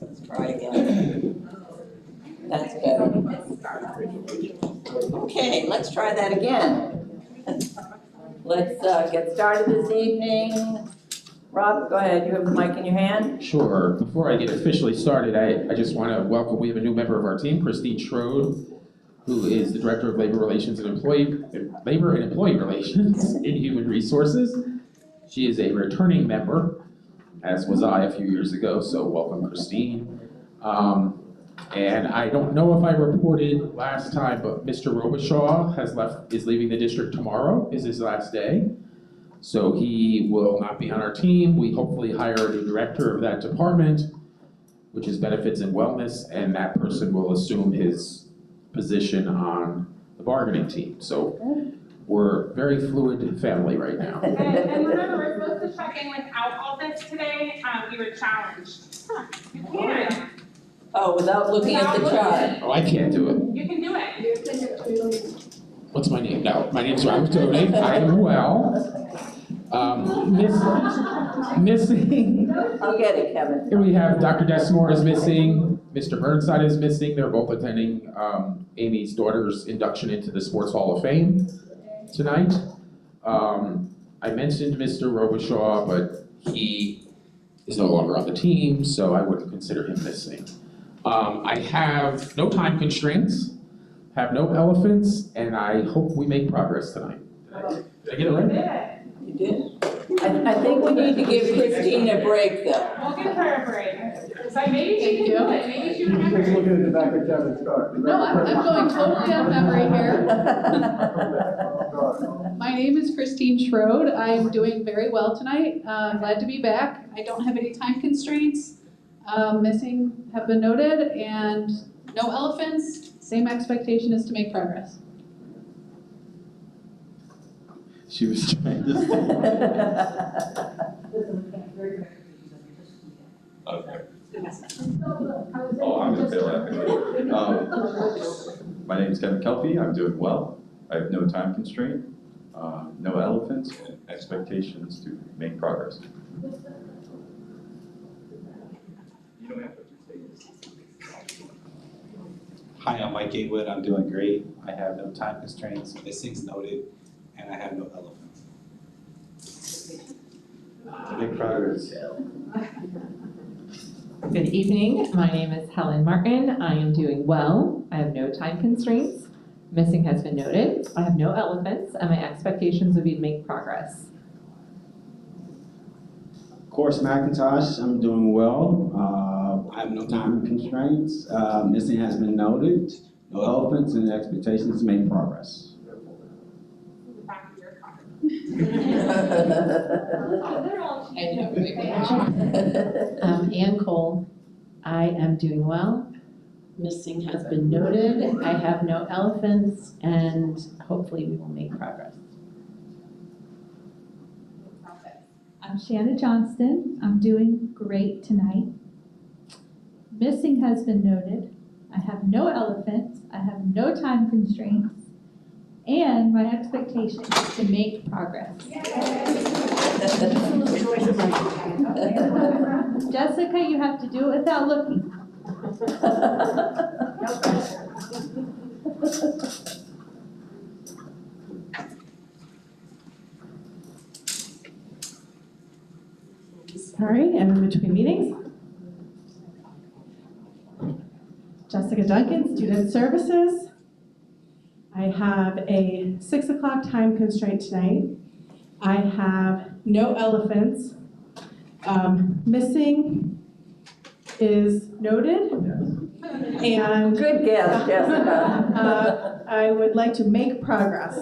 Let's try again. That's better. Okay, let's try that again. Let's get started this evening. Rob, go ahead. You have the mic in your hand. Sure. Before I get officially started, I just want to welcome, we have a new member of our team, Christine Schroed, who is the Director of Labor Relations and Employee Relations in Human Resources. She is a returning member, as was I a few years ago, so welcome, Christine. And I don't know if I reported last time, but Mr. Robichaud is leaving the district tomorrow, is his last day. So he will not be on our team. We hopefully hire a new director of that department, which is benefits and wellness, and that person will assume his position on the bargaining team. So we're very fluid family right now. And remember, we're supposed to check in without all this today. We were challenged. You can. Oh, without looking at the chart. Oh, I can't do it. You can do it. What's my name? No, my name's Robert Tony. I am well. Missing. I'll get it, Kevin. Here we have Dr. Desmore is missing. Mr. Burnside is missing. They're both attending Amy's daughter's induction into the Sports Hall of Fame tonight. I mentioned Mr. Robichaud, but he is no longer on the team, so I wouldn't consider him missing. I have no time constraints, have no elephants, and I hope we make progress tonight. Did I get it right? You did? I think we need to give Christine a break, though. We'll give her a break. So maybe she can do it. Maybe she remembers. Take a look at the back of Kevin's card. No, I'm going totally on memory here. My name is Christine Schroed. I'm doing very well tonight. Glad to be back. I don't have any time constraints. Missing have been noted, and no elephants. Same expectation is to make progress. She was trying to. Okay. Oh, I'm gonna fail that. My name is Kevin Kelpie. I'm doing well. I have no time constraint, no elephants, and expectations to make progress. Hi, I'm Mike Gatewood. I'm doing great. I have no time constraints, missing's noted, and I have no elephants. To make progress. Good evening. My name is Helen Martin. I am doing well. I have no time constraints. Missing has been noted. I have no elephants, and my expectations would be to make progress. Of course, McIntosh, I'm doing well. I have no time constraints. Missing has been noted. No elephants and expectations to make progress. The back of your car. Ann Cole. I am doing well. Missing has been noted. I have no elephants, and hopefully we will make progress. I'm Shanna Johnston. I'm doing great tonight. Missing has been noted. I have no elephants. I have no time constraints. And my expectation is to make progress. Jessica, you have to do it without looking. Sorry, I'm in between meetings. Jessica Duncan, Student Services. I have a 6 o'clock time constraint tonight. I have no elephants. Missing is noted. And good guess, Jessica. I would like to make progress.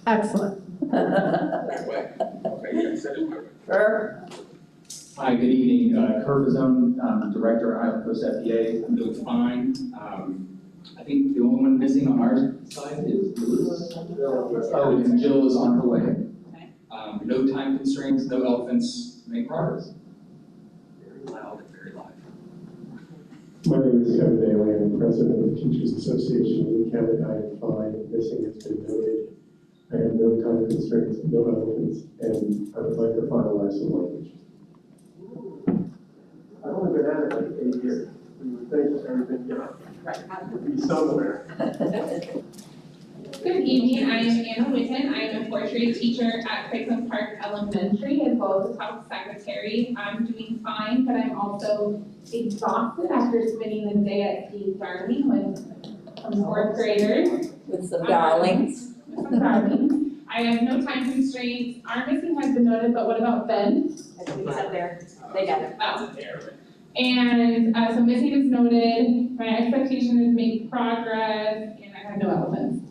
Excellent. Sure. Hi, good evening. Kurt Bazone, I'm Director of Island Coast FBA. I'm doing fine. I think the only one missing on our side is Liz. Oh, and Jill is on her way. No time constraints, no elephants, make progress. Very loud and very live. My name is Kevin Daly, I'm president of the Teachers Association. Kevin, I am fine. Missing has been noted. I have no time constraints, no elements, and I would like to finalize some language. I've only been at it like 8 years. We would think everything would be somewhere. Good evening, I am Anna Witten. I am a fourth grade teacher at Clayton Park Elementary as well as a TALC secretary. I'm doing fine, but I'm also exhausted after spending the day at Steve Darling with some fourth graders. With some darlings. With some darlings. I have no time constraints. Our missing has been noted, but what about Ben? I think it's up there. They got it. Oh. And so missing is noted. My expectation is make progress, and I have no elephants.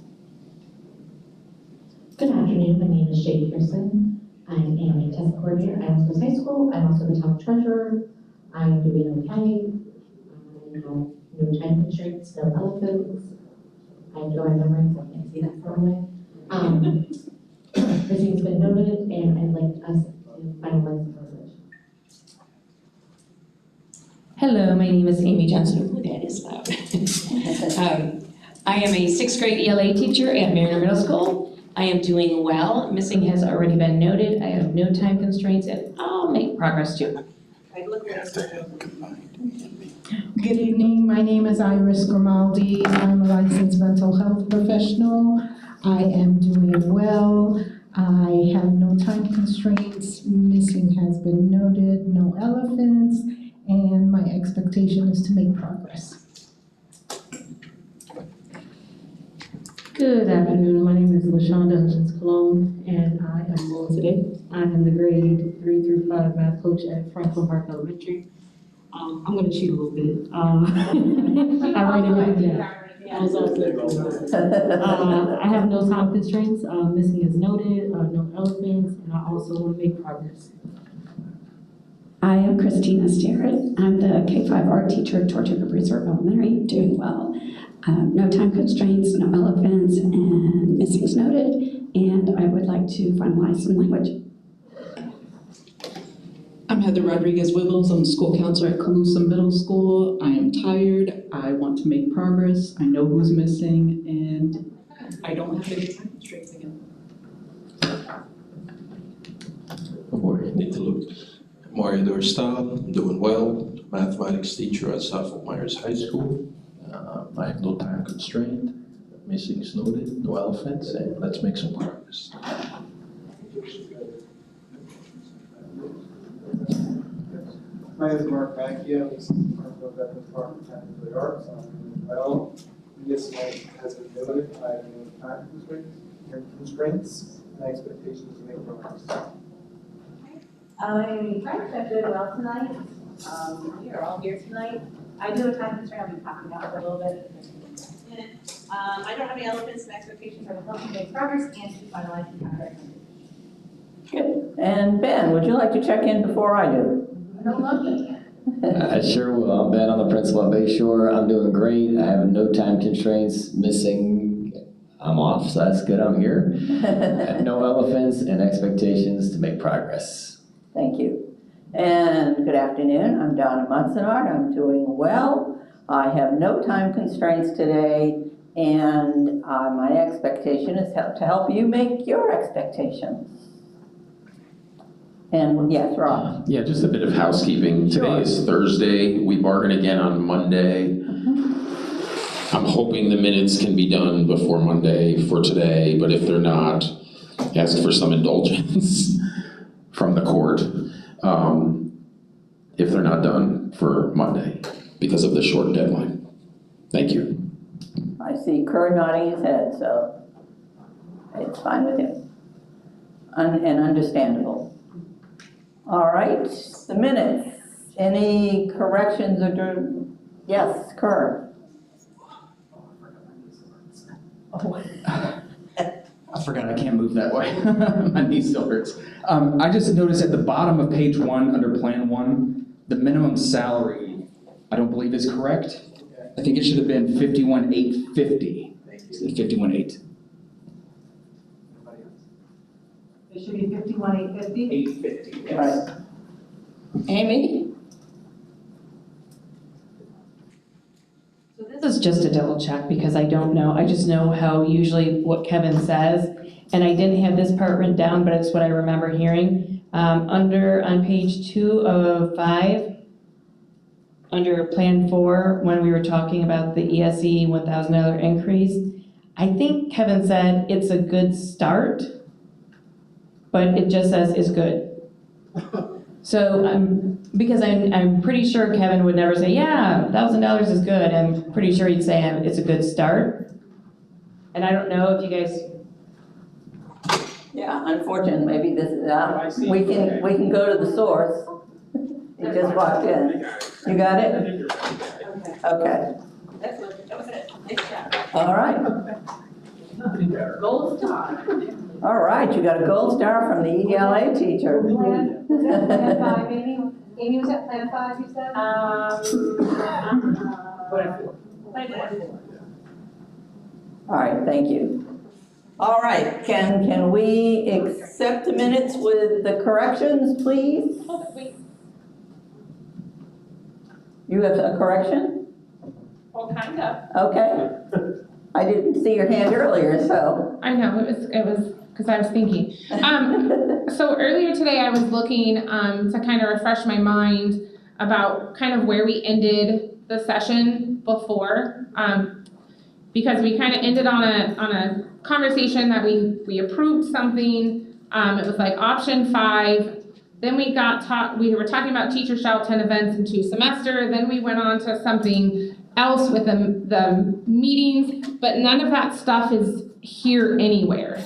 Good afternoon, my name is Jade Pearson. I am a test coordinator at Caucus High School. I'm also the top treasurer. I'm doing okay. I have no time constraints, no elephants. I don't have memory, so I can't see that far away. Missing's been noted, and I'd like us to finalize the resolution. Hello, my name is Amy Johnson. Ooh, that is loud. I am a sixth grade ELA teacher at Mariner Middle School. I am doing well. Missing has already been noted. I have no time constraints, and I'll make progress too. Good evening, my name is Iris Grimaldi. I'm a licensed mental health professional. I am doing well. I have no time constraints. Missing has been noted, no elephants, and my expectation is to make progress. Good afternoon, my name is LaShonda Hutchins Cologne, and I am well today. I am the grade 3 through 5 math coach at Franklin Park Elementary. I'm gonna cheat a little bit. I already wrote it down. I was also, I have no time constraints, missing is noted, no elephants, and I also want to make progress. I am Christina Starrett. I'm the K-5 art teacher at Tortuga Preserve Elementary, doing well. No time constraints, no elephants, and missing is noted, and I would like to finalize some language. I'm Heather Rodriguez-Wibbles. I'm the school counselor at Calusa Middle School. I am tired. I want to make progress. I know who's missing, and I don't have any time constraints again. Good morning, need to look. Mario Dorstal, I'm doing well. Mathematics teacher at Suffolk Myers High School. I have no time constraint. Missing is noted, no elephants, and let's make some progress. My name is Mark Mackey. I'm the assistant principal of Veterans Park and Contemporary Arts. I'm doing well. This night has been noted. I have no time constraints and expectations to make progress. I'm doing well tonight. We are all here tonight. I do have time constraint. I'll be popping out for a little bit. I don't have any elephants and expectations. I will help you make progress and to finalize the contract. Good. And Ben, would you like to check in before I do? I don't love it. I sure will. I'm Ben. I'm the principal at Bayshore. I'm doing great. I have no time constraints. Missing, I'm off, so that's good. I'm here. No elephants and expectations to make progress. Thank you. And good afternoon. I'm Donna Munsenard. I'm doing well. I have no time constraints today, and my expectation is to help you make your expectations. And yes, Rob. Yeah, just a bit of housekeeping. Today is Thursday. We bargain again on Monday. I'm hoping the minutes can be done before Monday for today, but if they're not, ask for some indulgence from the court. If they're not done for Monday because of the short deadline. Thank you. I see Kerr nodding his head, so it's fine with him. And understandable. All right, the minutes. Any corrections or yes, Kerr. Oh. I forgot I can't move that way. My knee still hurts. I just noticed at the bottom of page 1 under Plan 1, the minimum salary, I don't believe is correct. I think it should have been 51,850 instead of 51,800. It should be 51,850? 850, yes. Right. Amy? So this is just a double check because I don't know. I just know how usually what Kevin says. And I didn't have this part written down, but it's what I remember hearing. On page 2 of 5, under Plan 4, when we were talking about the ESE $1,000 increase, I think Kevin said it's a good start, but it just says is good. So because I'm pretty sure Kevin would never say, yeah, $1,000 is good. I'm pretty sure he'd say it's a good start. And I don't know if you guys. Yeah, unfortunately, maybe this is, we can go to the source. You just walked in. You got it? Okay. That was it. Nice job. All right. Gold star. All right, you got a gold star from the ELA teacher. Was that Plan 5, Amy? Amy, was that Plan 5 you said? Plan 4. All right, thank you. All right, can we accept the minutes with the corrections, please? You have a correction? Well, kind of. Okay. I didn't see your hand earlier, so. I know, it was, because I was thinking. So earlier today, I was looking to kind of refresh my mind about kind of where we ended the session before. Because we kind of ended on a conversation that we approved something. It was like option 5. Then we were talking about teacher shall attend events in 2 semester. Then we went on to something else with the meetings, but none of that stuff is here anywhere.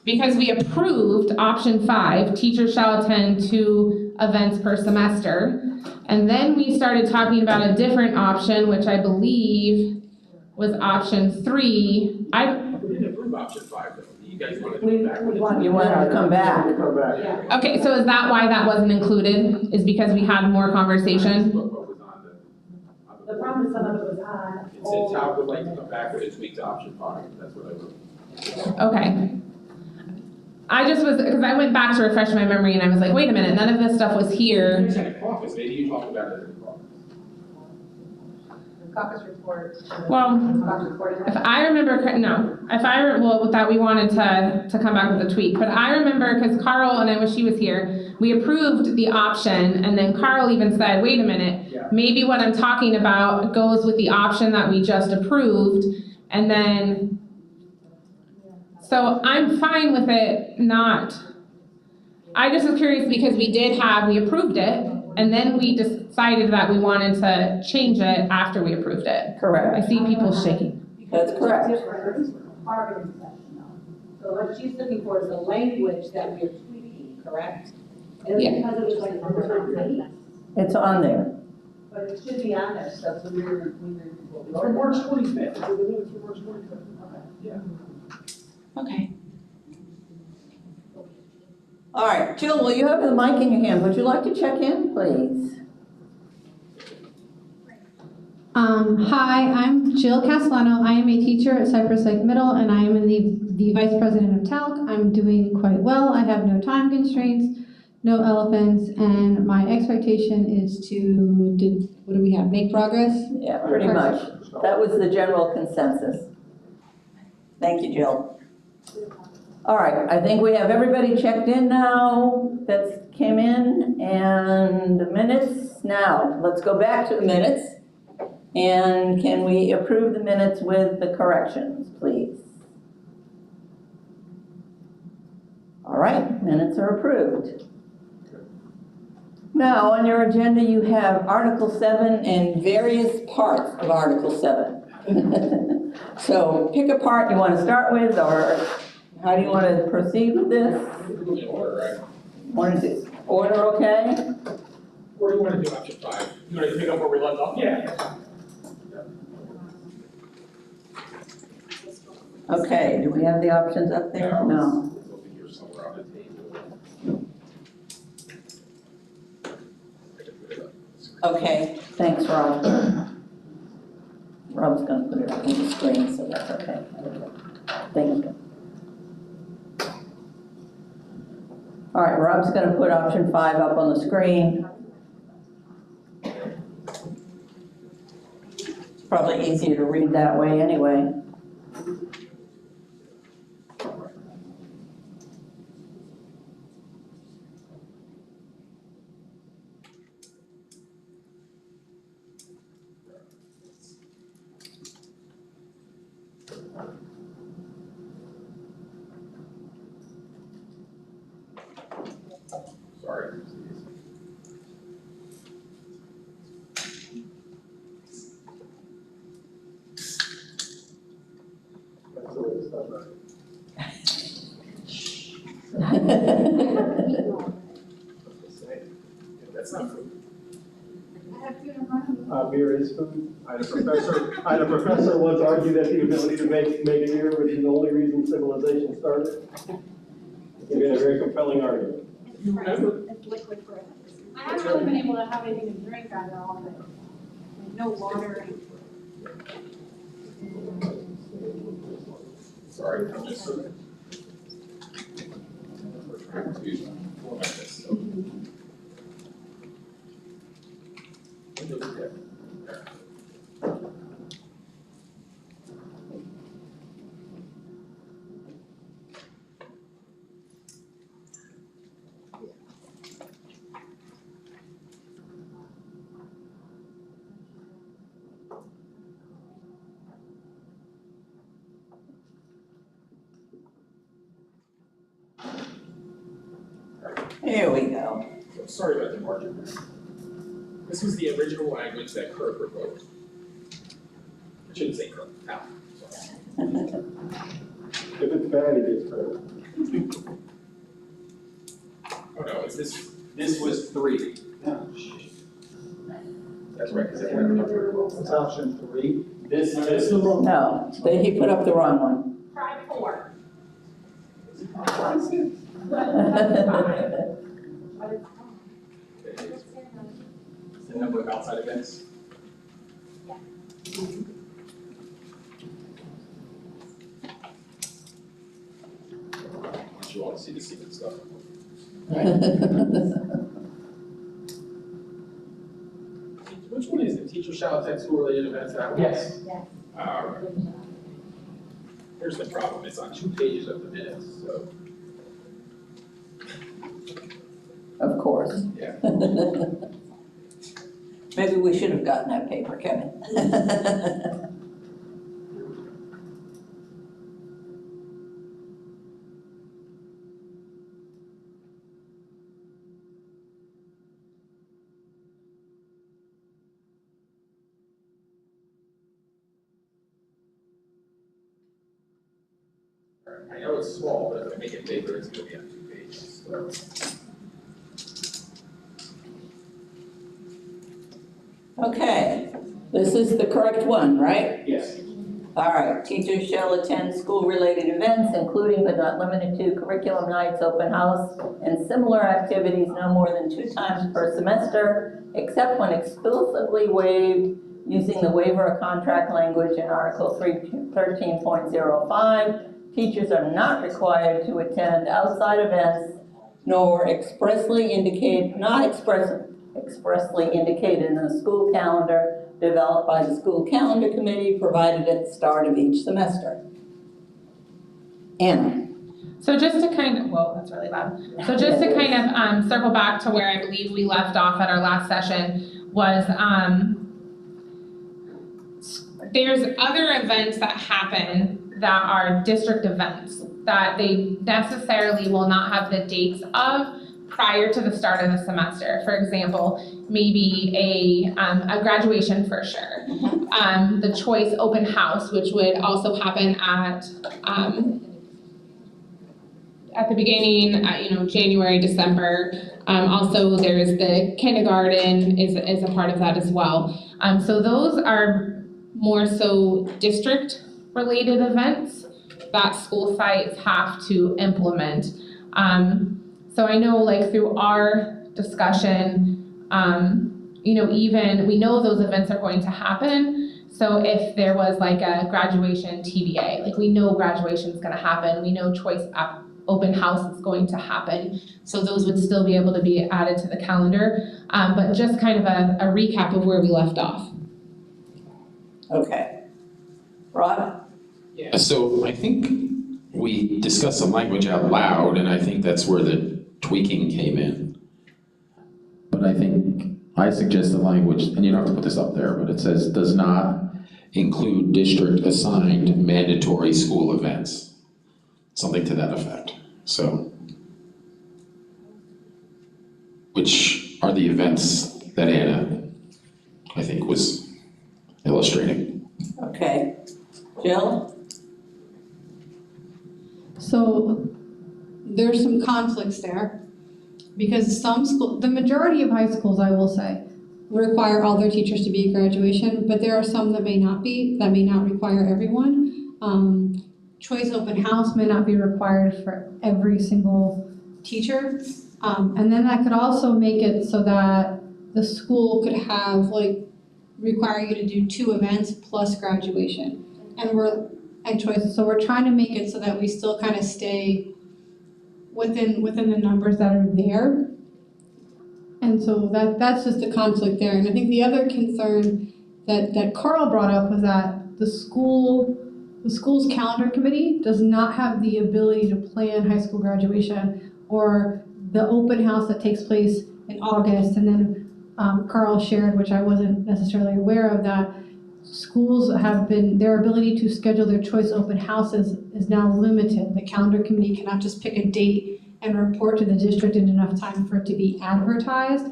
Because we approved option 5, teachers shall attend 2 events per semester. And then we started talking about a different option, which I believe was option 3. We didn't approve option 5 though. You guys wanted to come back with it. You want to come back. Okay, so is that why that wasn't included? Is because we had more conversation? What was on The problem is some of it was on. it says Tal would like to come back with a tweak to option 5. That's what I wrote. Okay. I just was, because I went back to refresh my memory and I was like, wait a minute, none of this stuff was here. You said a caucus, maybe you talked about it in the caucus. The caucus report. Well, if I remember, that we wanted to come back with a tweak, but I remember because Carl, and I wish she was here, we approved the option, and then Carl even said, wait a minute, maybe what I'm talking about goes with the option that we just approved, and then, so I'm fine with it not. I just was curious because we approved it, and then we decided that we wanted to change it after we approved it. Correct. I see people shaking. That's correct. Bargaining session though. So what she's looking for is the language that we're tweaking, correct? And Yeah. because it was like number 9, It's on there. but it should be on there, so we were. From March 25th. It's in the minutes from March 25th. Yeah. Okay. All right, Jill, will you have the mic in your hand? Would you like to check in, please? Hi, I'm Jill Castellano. I am a teacher at Cypress Lake Middle, and I am the vice president of TALC. I'm doing quite well. I have no time constraints, no elephants, and my expectation is what do we have, make progress? Yeah, pretty much. That was the general consensus. Thank you, Jill. All right, I think we have everybody checked in now that's came in, and the minutes. Now, let's go back to the minutes. And can we approve the minutes with the corrections, please? All right, minutes are approved. Now, on your agenda, you have Article 7 and various parts of Article 7. So pick a part you want to start with, or how do you want to proceed with this? In order, right? Want to do order, okay? Or do you want to do option 5? You want to pick up where we left off? Yeah. Okay, do we have the options up there? No. It's over here somewhere on the table. Okay, thanks, Rob. Rob's gonna put it up on the screen, so that's okay. Thank you. All right, Rob's gonna put option 5 up on the screen. It's probably easier to read that way anyway. Sorry. That's the way to start, right? That's not food. Beer is food. I had a professor once argued that the ability to make beer was the only reason civilization started. He made a very compelling argument. It's liquid forever. I haven't really been able to have anything to drink out of all of it. No water. Sorry, I'm just trying to format this. So. Here we go. So sorry about the margin. This was the original language that Kirk proposed. I shouldn't say Kirk, Al. If it's bad, it gets better. Oh no, it's this. This was 3. That's right, because it went up very well. It's option 3. This is the wrong. No, he put up the wrong one. Try 4. The number of outside events. You want to see the secret stuff. Which one is it? Teacher shall attend school-related events that way? Yes. Here's the problem. It's on 2 pages of the minutes, so. Of course. Yeah. Maybe we should have gotten that paper, Kevin. I know it's small, but if I make it bigger, it's going to be on 2 pages. So. Okay, this is the correct one, right? Yes. All right, teachers shall attend school-related events, including but not limited to curriculum nights, open house, and similar activities no more than 2 times per semester, except when explicitly waived using the waiver of contract language in Article 13.05. Teachers are not required to attend outside events, nor expressly indicated in the school calendar developed by the school calendar committee provided at the start of each semester. Anna. So just to kind of, whoa, that's really loud. So just to kind of circle back to where I believe we left off at our last session was there's other events that happen that are district events that they necessarily will not have the dates of prior to the start of the semester. For example, maybe a graduation for sure. The choice open house, which would also happen at the beginning, January, December. Also, there's the kindergarten is a part of that as well. So those are more so district-related events that school sites have to implement. So I know through our discussion, even we know those events are going to happen. So if there was like a graduation TBA, like we know graduation is going to happen, we know choice open house is going to happen, so those would still be able to be added to the calendar. But just kind of a recap of where we left off. Okay. Rob? Yeah, so I think we discussed some language out loud, and I think that's where the tweaking came in. But I think I suggest the language, and you don't have to put this up there, but it says does not include district-assigned mandatory school events. Something to that effect. So, which are the events that Anna, I think, was illustrating. Okay. Jill? So there's some conflicts there because some school, the majority of high schools, I will say, require all their teachers to be at graduation, but there are some that may not be, that may not require everyone. Choice open house may not be required for every single teacher. And then that could also make it so that the school could have require you to do 2 events plus graduation. And choices. So we're trying to make it so that we still kind of stay within the numbers that are there. And so that's just a conflict there. And I think the other concern that Carl brought up was that the school's calendar committee does not have the ability to plan high school graduation or the open house that takes place in August. And then Carl shared, which I wasn't necessarily aware of, that schools have been, their ability to schedule their choice open houses is now limited. The calendar committee cannot just pick a date and report to the district in enough time for it to be advertised.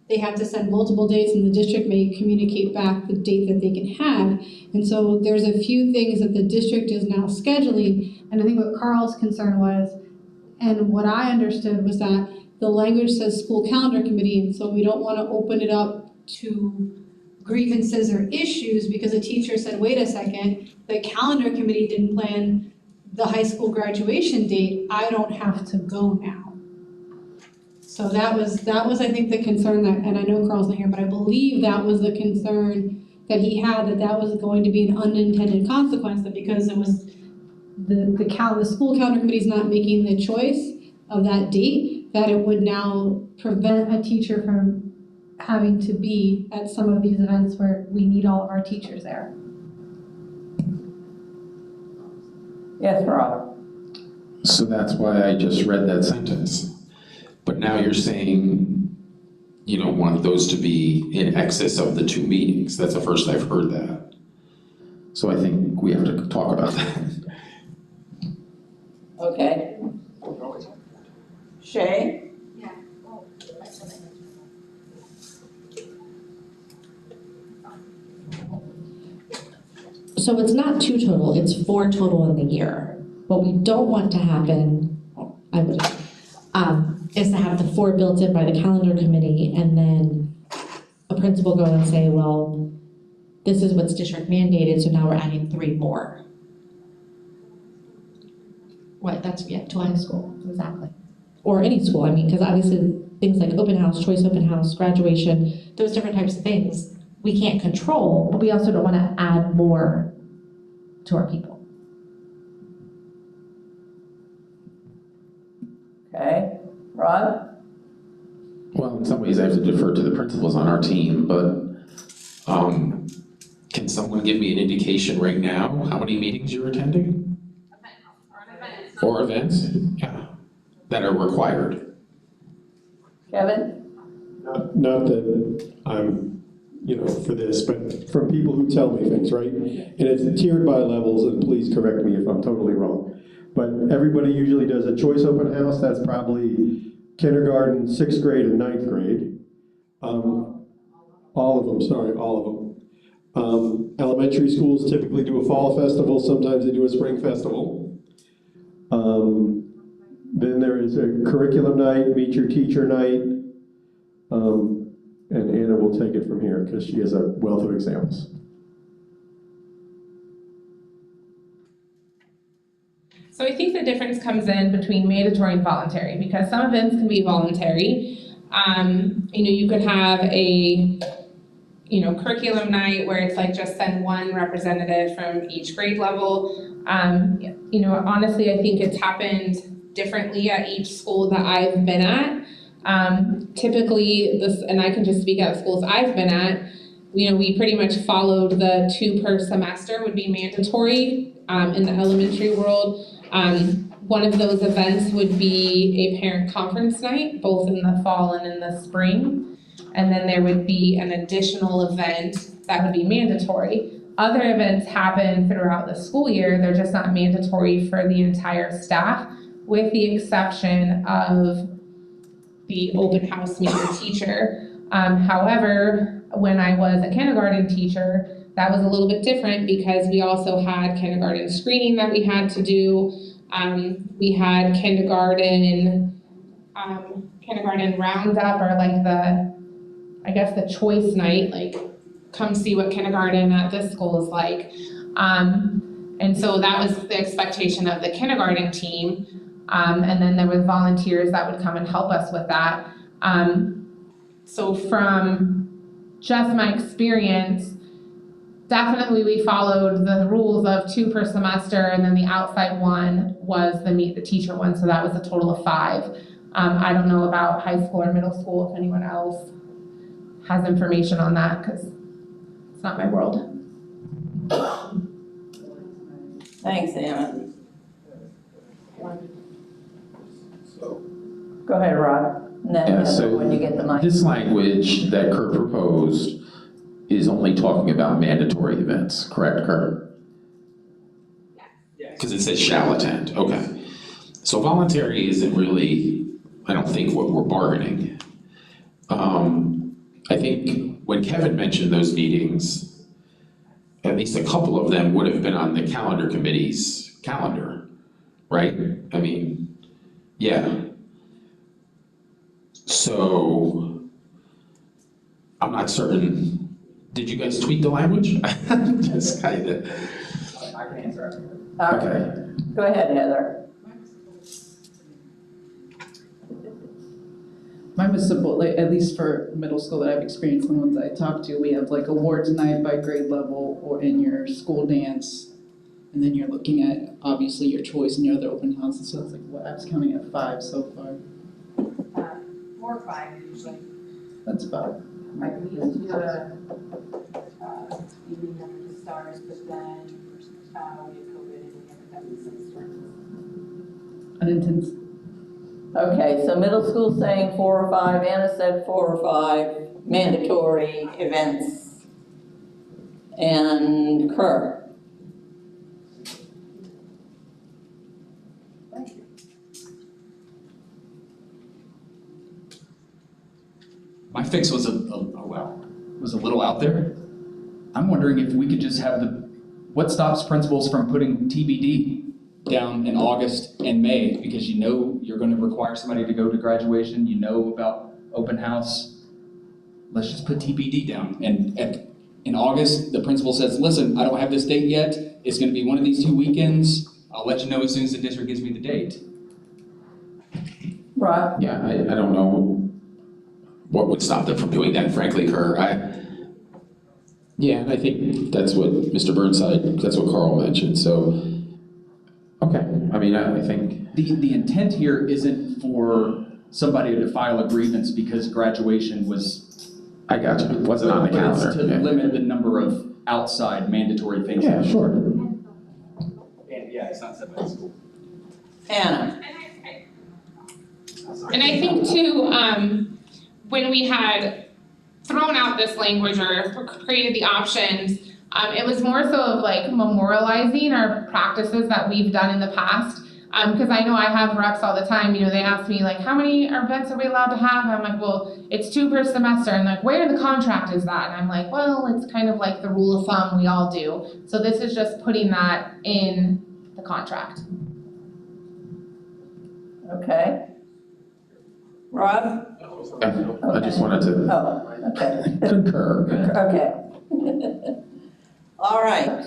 They have to send multiple dates, and the district may communicate back the date that they can have. And so there's a few things that the district is now scheduling, and I think what Carl's concern was, and what I understood was that the language says school calendar committee, and so we don't want to open it up to grievances or issues because a teacher said, wait a second, the calendar committee didn't plan the high school graduation date, I don't have to go now. So that was I think the concern that, and I know Carl's not here, but I believe that was the concern that he had, that was going to be an unintended consequence, that because it was the school calendar committee's not making the choice of that date, that it would now prevent a teacher from having to be at some of these events where we need all of our teachers there. Yes, Rob. So that's why I just read that sentence. But now you're saying you don't want those to be in excess of the 2 meetings. That's the first I've heard that. So I think we have to talk about that. Okay. Shay? Yeah. So it's not 2 total, it's 4 total in the year. What we don't want to happen, is to have the 4 built in by the calendar committee and then a principal go and say, well, this is what's district mandated, so now we're adding 3 more. What, that's, yeah, to high school, exactly. Or any school, I mean, because obviously things like open house, choice open house, graduation, those different types of things, we can't control, but we also don't want to add more to our people. Okay. Rob? Well, in some ways I have to defer to the principals on our team, but can someone give me an indication right now how many meetings you're attending? Or events? Yeah, that are required. Kevin? Not that I'm, for this, but from people who tell me things, right? And it's tiered by levels, and please correct me if I'm totally wrong. But everybody usually does a choice open house, that's probably kindergarten, 6th grade, and 9th grade. All of them. Elementary schools typically do a fall festival, sometimes they do a spring festival. Then there is a curriculum night, meet your teacher night, and Anna will take it from here because she has a wealth of examples. So I think the difference comes in between mandatory and voluntary, because some events can be voluntary. You could have a curriculum night where it's like just send one representative from each grade level. Honestly, I think it's happened differently at each school that I've been at. Typically, and I can just speak at schools I've been at, we pretty much followed the 2 per semester would be mandatory in the elementary world. One of those events would be a parent conference night, both in the fall and in the spring. And then there would be an additional event that would be mandatory. Other events happen throughout the school year. They're just not mandatory for the entire staff, with the exception of the open house meet the teacher. However, when I was a kindergarten teacher, that was a little bit different because we also had kindergarten screening that we had to do. We had kindergarten roundup, or like the choice night, like come see what kindergarten at this school is like. And so that was the expectation of the kindergarten team. And then there was volunteers that would come and help us with that. So from just my experience, definitely we followed the rules of 2 per semester, and then the outside one was the meet the teacher one, so that was a total of 5. I don't know about high school or middle school, if anyone else has information on that, because it's not my world. Thanks, Anna. Go ahead, Rob. And then when you get the mic. This language that Kurt proposed is only talking about mandatory events, correct, Kurt? Because it says shall attend, okay. So voluntary isn't really, I don't think, what we're bargaining. I think when Kevin mentioned those meetings, at least a couple of them would have been on the calendar committee's calendar, right? I mean, yeah. So, I'm not certain, did you guys tweak the language? Just kind of. I can answer. Okay. Go ahead, Heather. Mine was simple, like, at least for middle school that I've experienced, the ones I talked to, we have like awards night by grade level or in your school dance. And then you're looking at, obviously, your choice and your other open houses, so it's like, what, I was counting at 5 so far. 4 or 5 usually. That's 5. Right, we used to do a evening under the stars, but then we had COVID and we never done this since. Unintense. Okay, so middle school saying 4 or 5, Anna said 4 or 5 mandatory events. And Kerr. My fix was a little out there. I'm wondering if we could just have what stops principals from putting TBD down in August and May, because you know you're going to require somebody to go to graduation, you know about open house. Let's just put TBD down. And in August, the principal says, listen, I don't have this date yet. It's going to be one of these 2 weekends. I'll let you know as soon as the district gives me the date. Right. Yeah, I don't know what would stop them from doing that, frankly, Kerr. I think that's what Mr. Burnside, that's what Carl mentioned, so, okay, I mean, I think. The intent here isn't for somebody to file a grievance because graduation was. I got you, it wasn't on the calendar. It's to limit the number of outside mandatory things. Yeah, sure. And yeah, it's not set by the school. Anna. And I think too, when we had thrown out this language or created the options, it was more so of like memorializing our practices that we've done in the past. Because I know I have reps all the time, they ask me like, how many events are we allowed to have? And I'm like, well, it's 2 per semester. And like, where in the contract is that? And I'm like, well, it's kind of like the rule of thumb we all do. So this is just putting that in the contract. Okay. Rob? I just wanted to okay. concur. Okay. All right.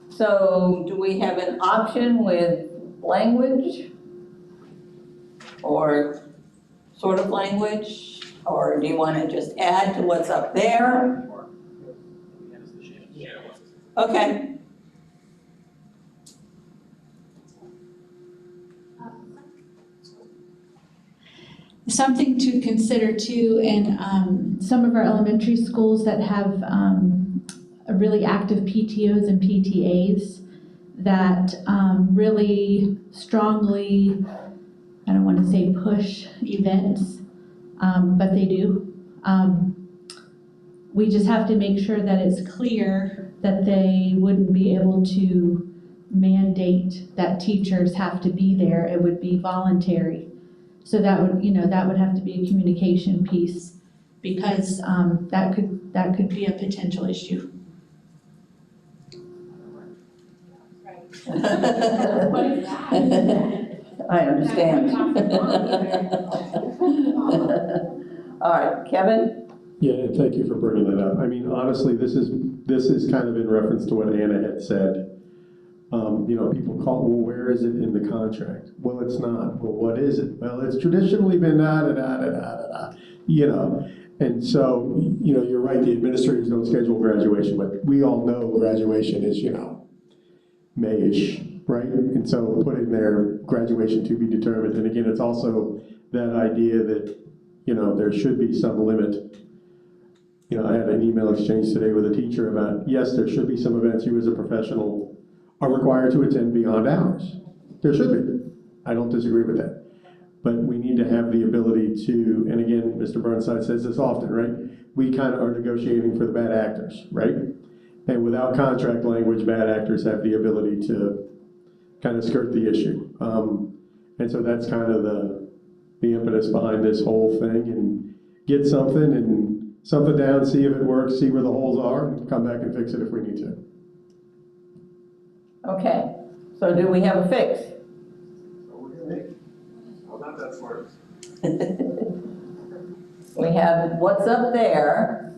So do we have an option with language or sort of language? Or do you want to just add to what's up there? Okay. Something to consider too, in some of our elementary schools that have a really active PTOs and PTAs that really strongly, I don't want to say push events, but they do. We just have to make sure that it's clear that they wouldn't be able to mandate that teachers have to be there. It would be voluntary. So that would, that would have to be a communication piece because that could be a potential issue. What is that? I understand. All right, Kevin? Yeah, and thank you for bringing that up. I mean, honestly, this is kind of in reference to what Anna had said. People call, well, where is it in the contract? Well, it's not. Well, what is it? Well, it's traditionally been da-da-da-da-da-da, And so, you're right, the administrators don't schedule graduation, but we all know graduation is, May-ish, right? And so put in there graduation to be determined. And again, it's also that idea that, there should be some limit. I had an email exchange today with a teacher about, yes, there should be some events you as a professional are required to attend beyond hours. There should be. I don't disagree with that. But we need to have the ability to, and again, Mr. Burnside says this often, right? We kind of are negotiating for the bad actors, right? And without contract language, bad actors have the ability to kind of skirt the issue. And so that's kind of the impetus behind this whole thing, and get something down, see if it works, see where the holes are, and come back and fix it if we need to. Okay, so do we have a fix? Well, not that smart. We have what's up there,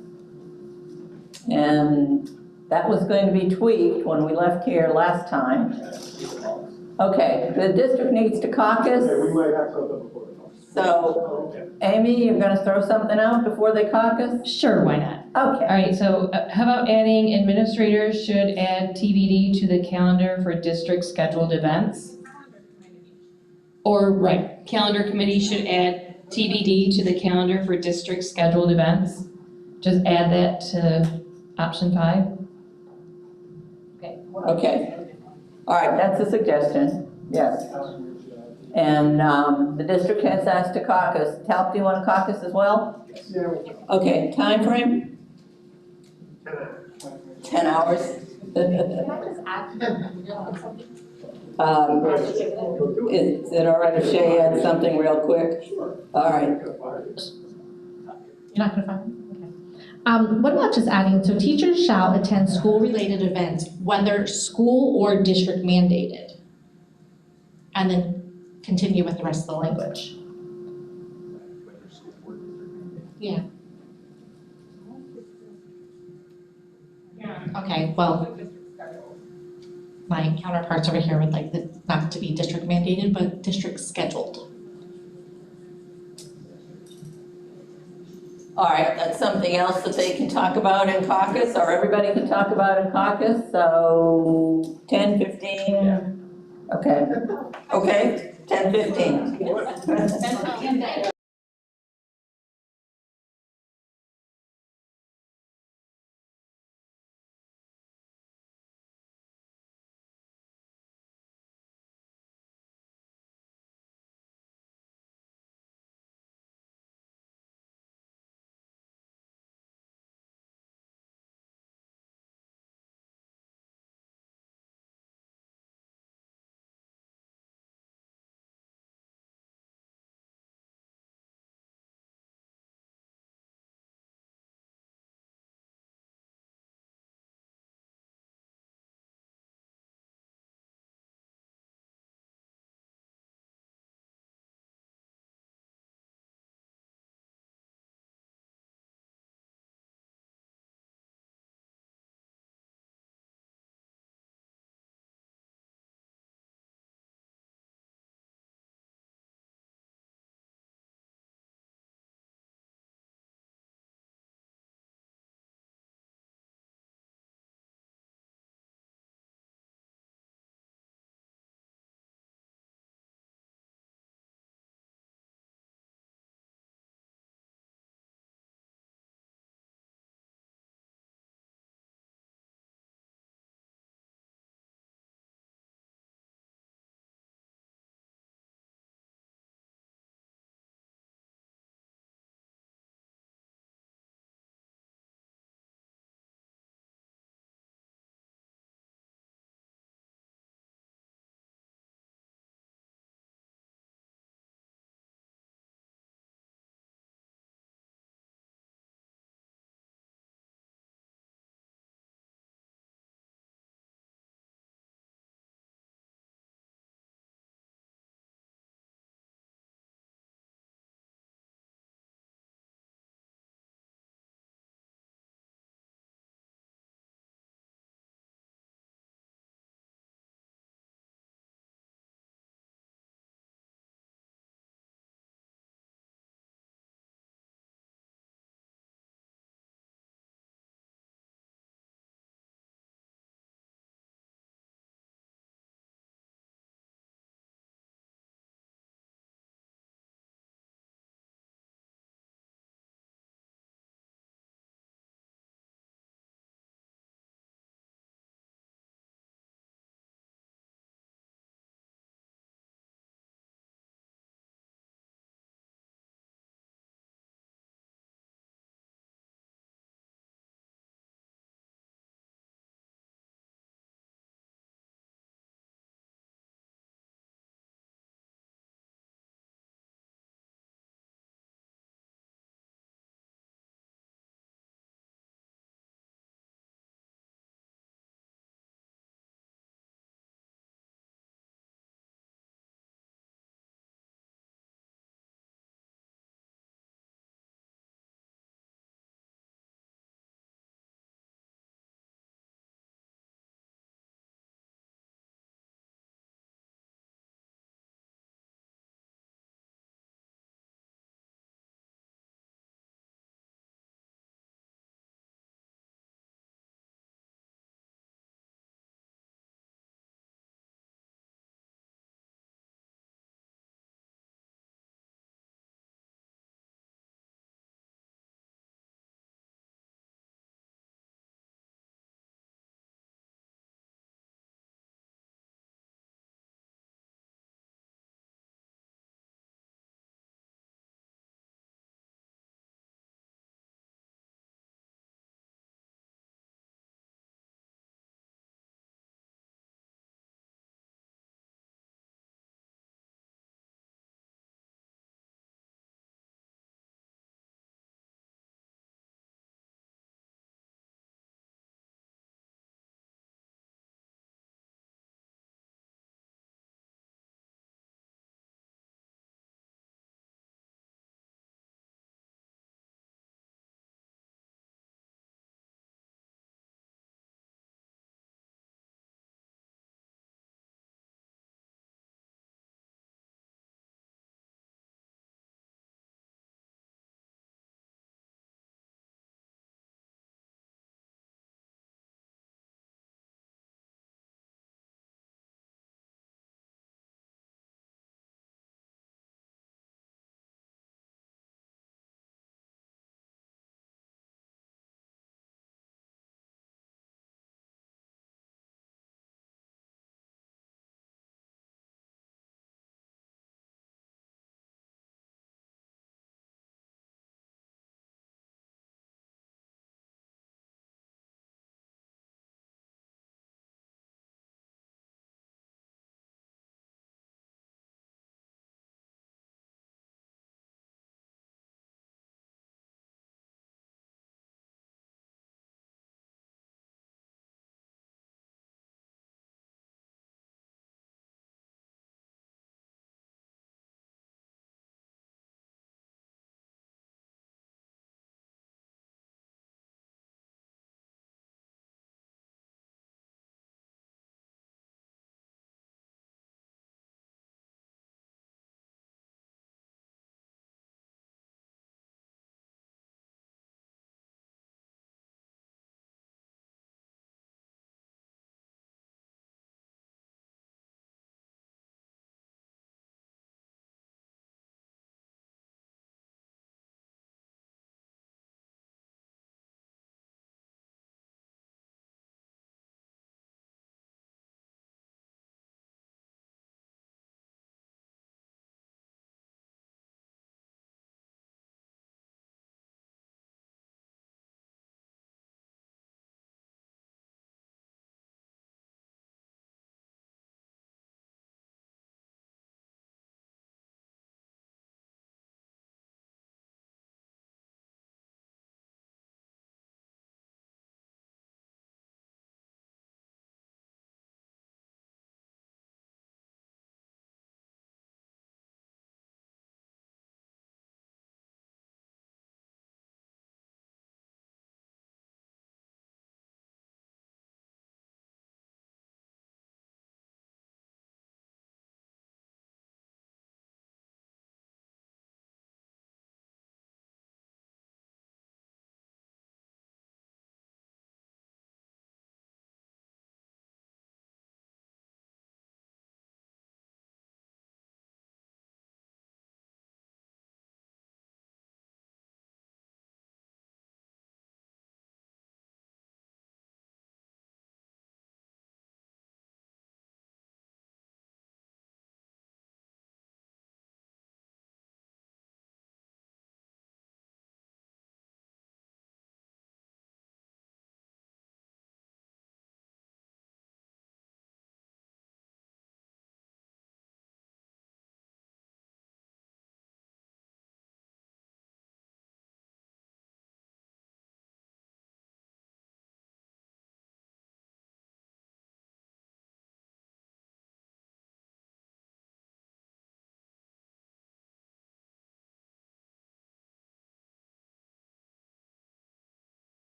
and that was going to be tweaked when we left here last time. Okay, the district needs to caucus. Okay, we might have something before the caucus. So, Amy, you're gonna throw something out before they caucus? Sure, why not? Okay. All right, so how about adding administrators should add TBD to the calendar for district scheduled events? Or, right, calendar committee should add TBD to the calendar for district scheduled events? Just add that to option 5? Okay. All right, that's a suggestion, yes. And the district has asked to caucus. TALC, do you want to caucus as well? Yeah. Okay, time frame? 10 hours. Can I just add something? Is it all right if Shay adds something real quick? All right. You're not gonna find it? What about just adding, so teachers shall attend school-related events, whether school or district mandated? And then continue with the rest of the language. Yeah. Okay, well, my counterparts over here would like it not to be district mandated, but district scheduled. All right, that's something else that they can talk about in caucus, or everybody can talk about in caucus, so 10, 15? Yeah. Okay. Okay, 10, 15.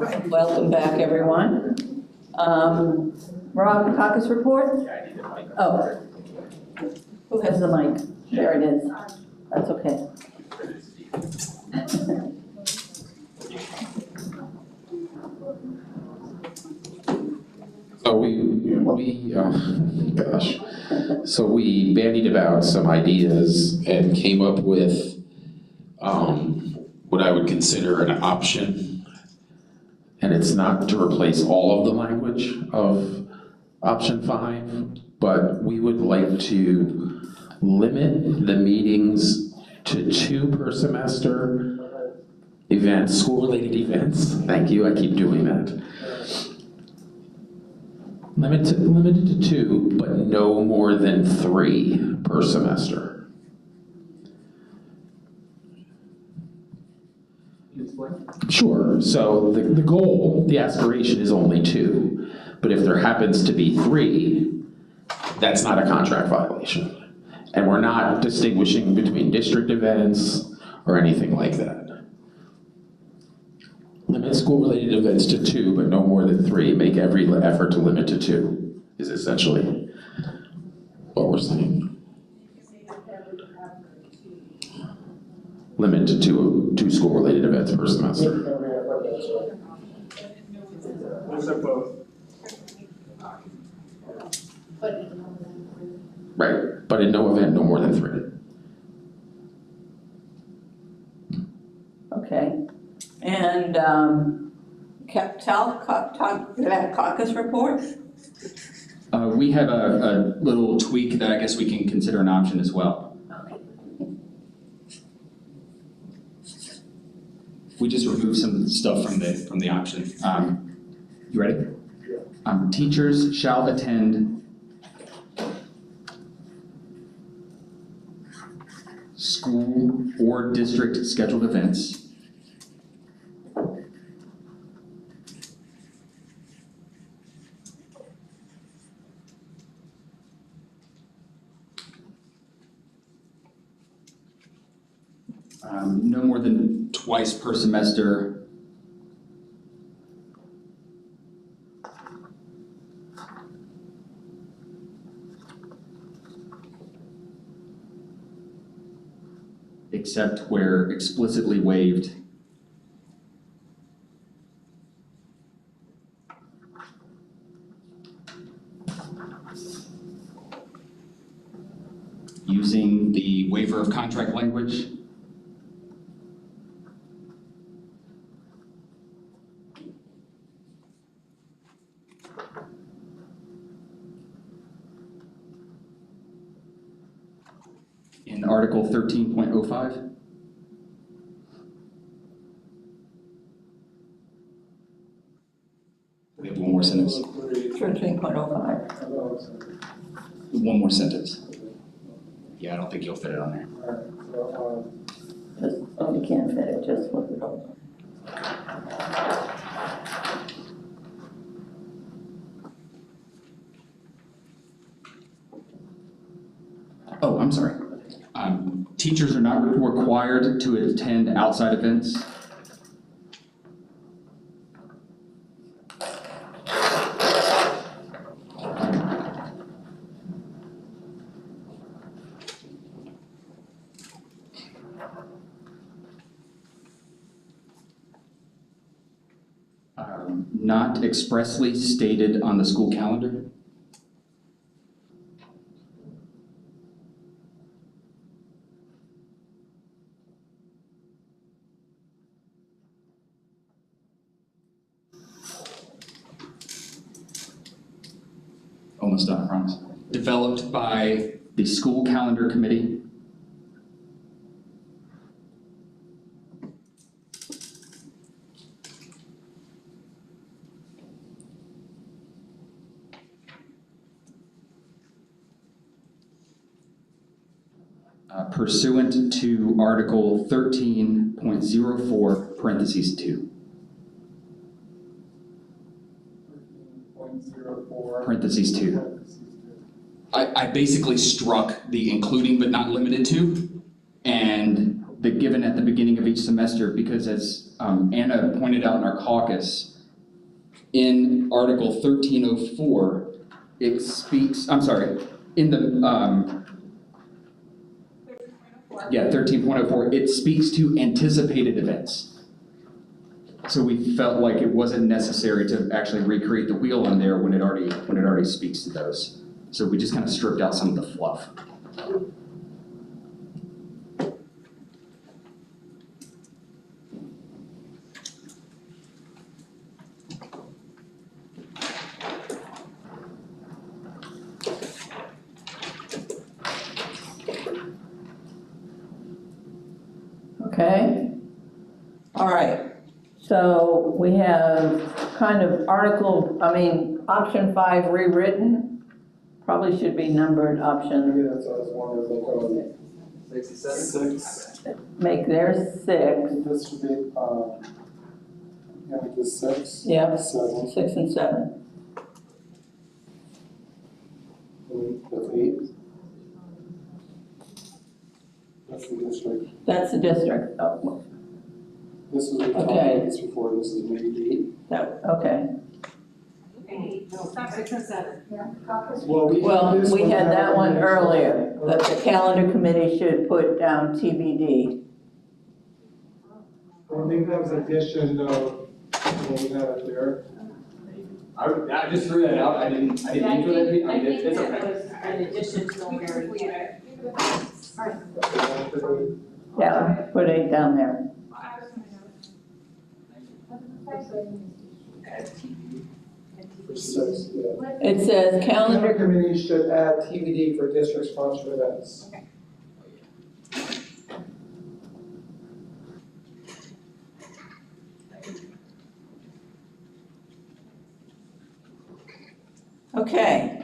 Welcome back, everyone. Rob, caucus report? Oh. Who has the mic? There it is. That's okay. So we bandied about some ideas and came up with what I would consider an option. And it's not to replace all of the language of option 5, but we would like to limit the meetings to 2 per semester events, school-related events. Thank you, I keep doing that. Limited to 2, but no more than 3 per semester. Sure, so the goal, the aspiration is only 2, but if there happens to be 3, that's not a contract violation. And we're not distinguishing between district events or anything like that. Limit school-related events to 2, but no more than 3. Make every effort to limit to 2, is essentially what we're saying. Limit to two school-related events per semester. Right, but in no event, no more than 3. Okay. And TALC, caucus report? We have a little tweak that I guess we can consider an option as well. We just removed some stuff from the option. You ready? Teachers shall attend school or district scheduled events no more than twice per semester except where explicitly waived. Using the waiver of contract language. In Article 13.05. We have one more sentence. 13.05. One more sentence. Yeah, I don't think you'll fit it on there. Just, oh, you can't fit it, just flip it over. Oh, I'm sorry. Teachers are not required to attend outside events. Not expressly stated on the school calendar. Almost done, I promise. Developed by the school calendar committee. Pursuant to Article 13.04, parentheses 2. Parentheses 2. I basically struck the including but not limited to, and the given at the beginning of each semester, because as Anna pointed out in our caucus, in Article 1304, it speaks, I'm sorry, in the, 13.04, it speaks to anticipated events. So we felt like it wasn't necessary to actually recreate the wheel in there when it already speaks to those. So we just kind of stripped out some of the fluff. Okay. All right. So we have kind of option 5 rewritten. Probably should be numbered option. Yeah, that's what I was wondering, like, 6. Make theirs 6. This should be, make this 6. Yep. 7. 6 and 7. That's 8. That's the district. That's the district. Oh, This was the Okay. Caucus before, this is maybe 8. okay. Stop 6 and 7. Yeah, Caucus. Well, we had that one earlier, that the calendar committee should put down TBD. I think that was addition of, what we had up there. I just threw that out. I didn't I include think it. it It's okay. was in addition to what we already did. Yeah, put 8 down there. For 6, yeah. It says Calendar calendar, committee should add TBD for district sponsored events. okay.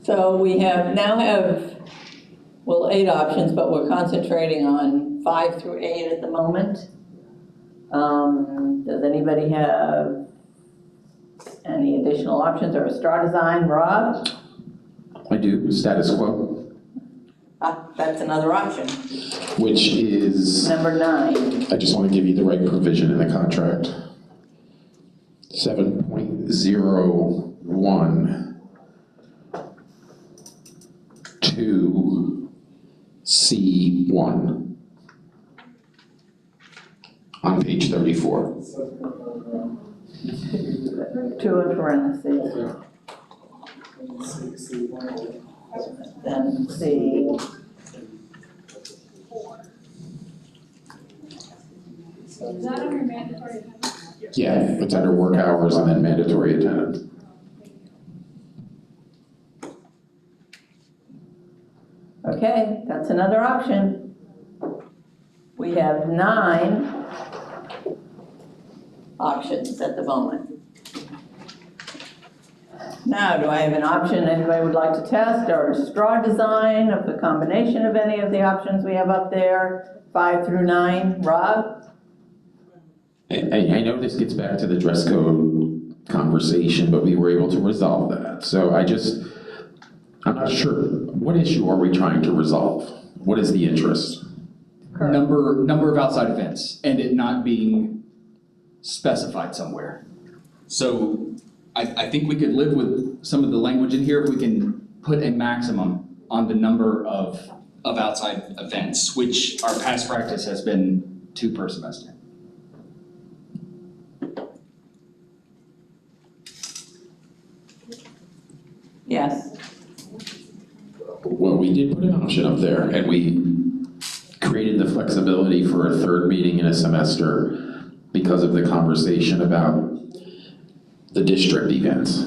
So we now have 8 options, but we're concentrating on 5 through 8 at the moment. Does anybody have any additional options or a straw design? Rob? I do, status quo, That's another option. which is, Number 9. I just want to give you the right provision in the contract. 7.01 to C1 on page 34. 2 in parentheses. Then C. Is that under mandatory attendance? Yeah, it's under work hours and then mandatory attendance. Okay, that's another option. We have 9 options at the moment. Now, do I have an option anybody would like to test, or a straw design of the combination of any of the options we have up there, 5 through 9? Rob? I know this gets back to the dress code conversation, but we were able to resolve that. So I'm not sure, what issue are we trying to resolve? What is the interest? Number of outside events and it not being specified somewhere. So I think we could live with some of the language in here if we can put a maximum on the number of outside events, which our past practice has been 2 per semester. Yes. Well, we did put an option up there, and we created the flexibility for a 3rd meeting in a semester because of the conversation about the district events,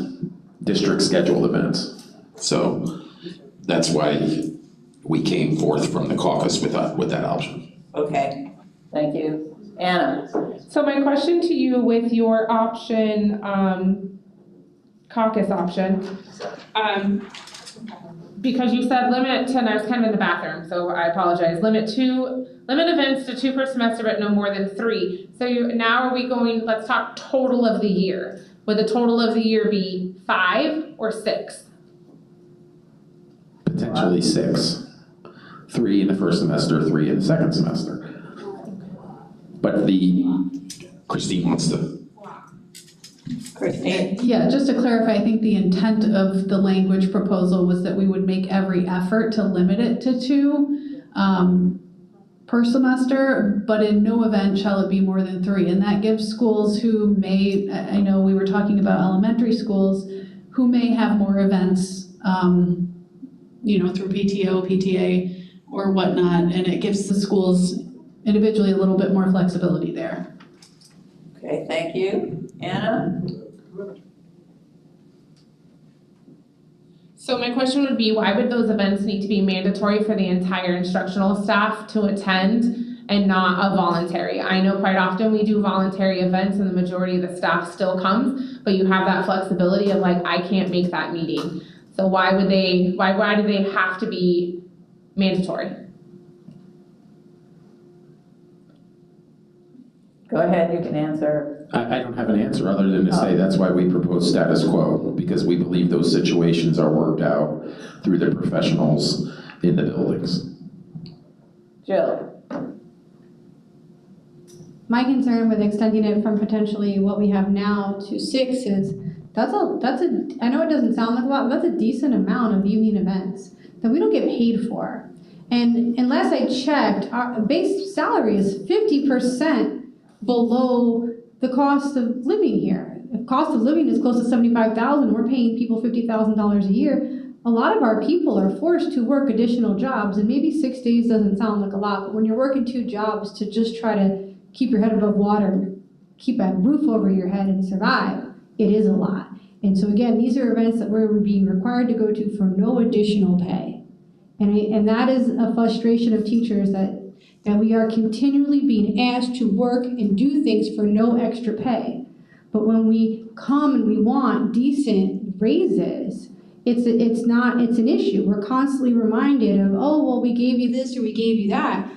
district scheduled events. So that's why we came forth from the caucus with that option. Okay, thank you. Anna? So my question to you with your option, caucus option, because you said limit to, and I was kind of in the bathroom, so I apologize, limit events to 2 per semester, but no more than 3. So now are we going, let's talk total of the year. Would the total of the year be 5 or 6? Potentially 6. 3 in the first semester, 3 in the second semester. But Christine wants to. Christine? Yeah, just to clarify, I think the intent of the language proposal was that we would make every effort to limit it to 2 per semester, but in no event shall it be more than 3. And that gives schools who may, I know we were talking about elementary schools, who may have more events, through PTO, PTA, or whatnot, and it gives the schools individually a little bit more flexibility there. Okay, thank you. Anna? So my question would be, why would those events need to be mandatory for the entire instructional staff to attend and not a voluntary? I know quite often we do voluntary events and the majority of the staff still comes, but you have that flexibility of like, I can't make that meeting. So why do they have to be mandatory? Go ahead, you can answer. I don't have an answer other than to say that's why we propose status quo, because we believe those situations are worked out through the professionals in the buildings. Jill? My concern with extending it from potentially what we have now to 6 is that's a I know it doesn't sound like a lot, but that's a decent amount of evening events that we don't get paid for. And unless I checked, our base salary is 50% below the cost of living here. If cost of living is close to $75,000, we're paying people $50,000 a year. A lot of our people are forced to work additional jobs, and maybe 6 days doesn't sound like a lot, but when you're working 2 jobs to just try to keep your head above water, keep a roof over your head and survive, it is a lot. And so again, these are events that we're being required to go to for no additional pay. And that is a frustration of teachers that we are continually being asked to work and do things for no extra pay. But when we come and we want decent raises, it's an issue. We're constantly reminded of, oh, well, we gave you this or we gave you that.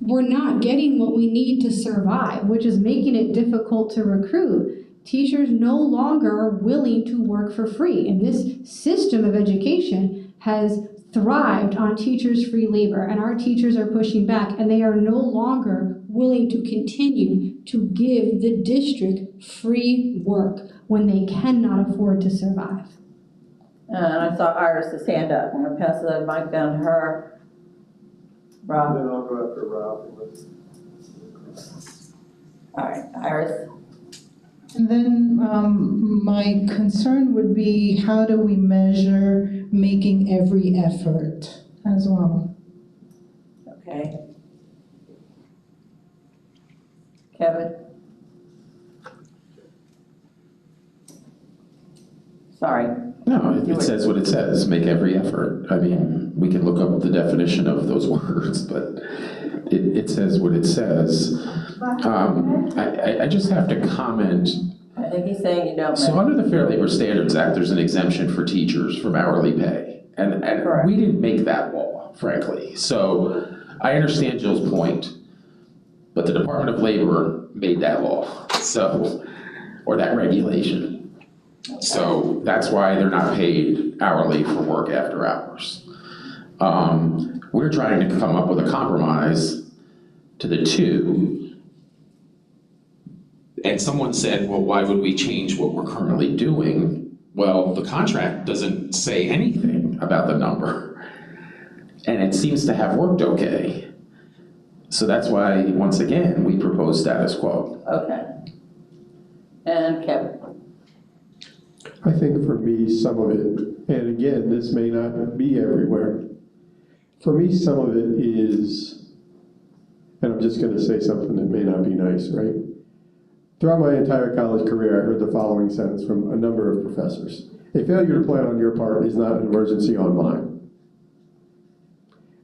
We're not getting what we need to survive, which is making it difficult to recruit. Teachers no longer are willing to work for free. And this system of education has thrived on teachers' free labor, and our teachers are pushing back, and they are no longer willing to continue to give the district free work when they cannot afford to survive. And I saw Iris' hand up. I'm going to pass the mic down to her. Rob? And then I'll go after Rob. All right, Iris? And then my concern would be, how do we measure making every effort as well? Okay. Kevin? Sorry. No, it says what it says, make every effort. I mean, we can look up the definition of those words, but it says what it says. I just have to comment. I think he's saying you don't. So under the Fair Labor Standards Act, there's an exemption for teachers from hourly pay. And we didn't make that law, frankly. So I understand Jill's point, but the Department of Labor made that law, or that regulation. So that's why they're not paid hourly for work after hours. We're trying to come up with a compromise to the two. And someone said, well, why would we change what we're currently doing? Well, the contract doesn't say anything about the number. And it seems to have worked okay. So that's why, once again, we propose status quo. Okay. And Kevin? I think for me, some of it, and again, this may not be everywhere, for me, some of it is, and I'm just going to say something that may not be nice, right? Throughout my entire college career, I heard the following sentence from a number of professors. A failure to plan on your part is not an emergency on mine.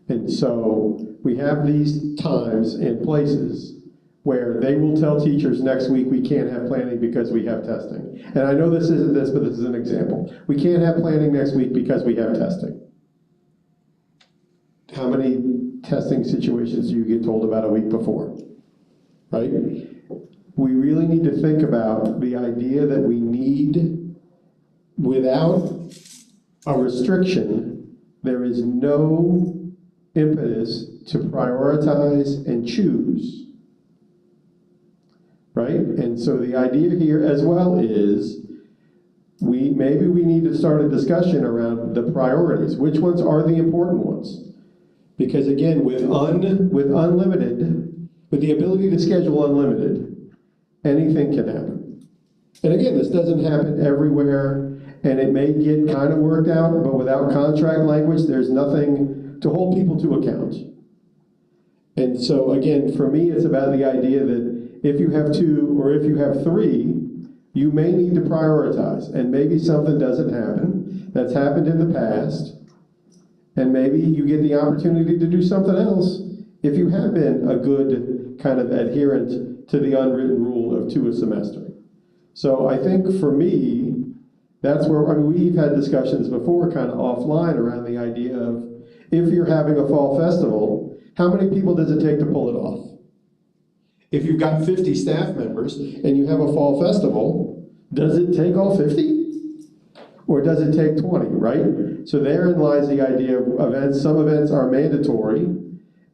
And so we have these times and places where they will tell teachers next week we can't have planning because we have testing. And I know this isn't this, but this is an example. We can't have planning next week because we have testing. How many testing situations do you get told about a week before? Right? We really need to think about the idea that we need, without a restriction, there is no impetus to prioritize and choose right? And so the idea here as well is maybe we need to start a discussion around the priorities. Which ones are the important ones? Because again, with unlimited, with the ability to schedule unlimited, anything can happen. And again, this doesn't happen everywhere, and it may get kind of worked out, but without contract language, there's nothing to hold people to account. And so again, for me, it's about the idea that if you have 2 or if you have 3, you may need to prioritize, and maybe something doesn't happen that's happened in the past, and maybe you get the opportunity to do something else if you have been a good kind of adherent to the unwritten rule of 2 a semester. So I think for me, that's where, I mean, we've had discussions before kind of offline around the idea of if you're having a fall festival, how many people does it take to pull it off? If you've got 50 staff members and you have a fall festival, does it take all 50? Or does it take 20, right? So therein lies the idea of events. Some events are mandatory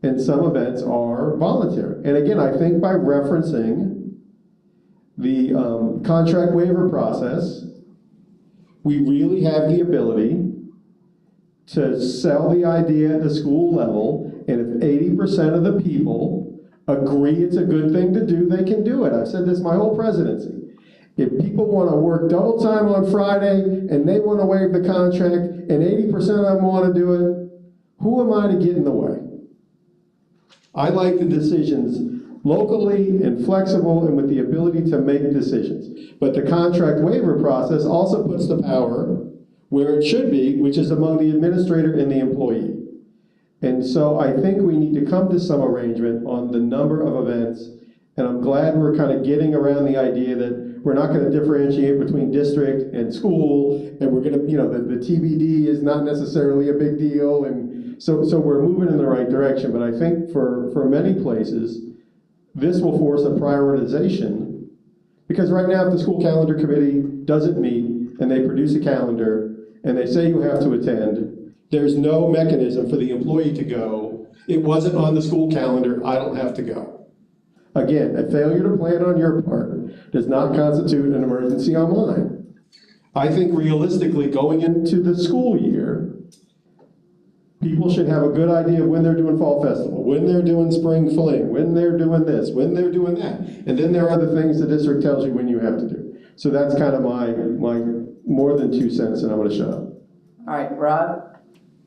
and some events are voluntary. And again, I think by referencing the contract waiver process, we really have the ability to sell the idea at the school level, and if 80% of the people agree it's a good thing to do, they can do it. I've said this my whole presidency. If people want to work double time on Friday and they want to waive the contract and 80% of them want to do it, who am I to get in the way? I like the decisions locally and flexible and with the ability to make decisions. But the contract waiver process also puts the power where it should be, which is among the administrator and the employee. And so I think we need to come to some arrangement on the number of events, and I'm glad we're kind of getting around the idea that we're not going to differentiate between district and school, and we're going to, you know, the TBD is not necessarily a big deal, and so we're moving in the right direction. But I think for many places, this will force a prioritization, because right now if the school calendar committee doesn't meet and they produce a calendar and they say you have to attend, there's no mechanism for the employee to go, it wasn't on the school calendar, I don't have to go. Again, a failure to plan on your part does not constitute an emergency on mine. I think realistically, going into the school year, people should have a good idea of when they're doing fall festival, when they're doing spring fling, when they're doing this, when they're doing that. And then there are the things the district tells you when you have to do. So that's kind of my more than 2 cents, and I'm going to shut up. All right, Rob?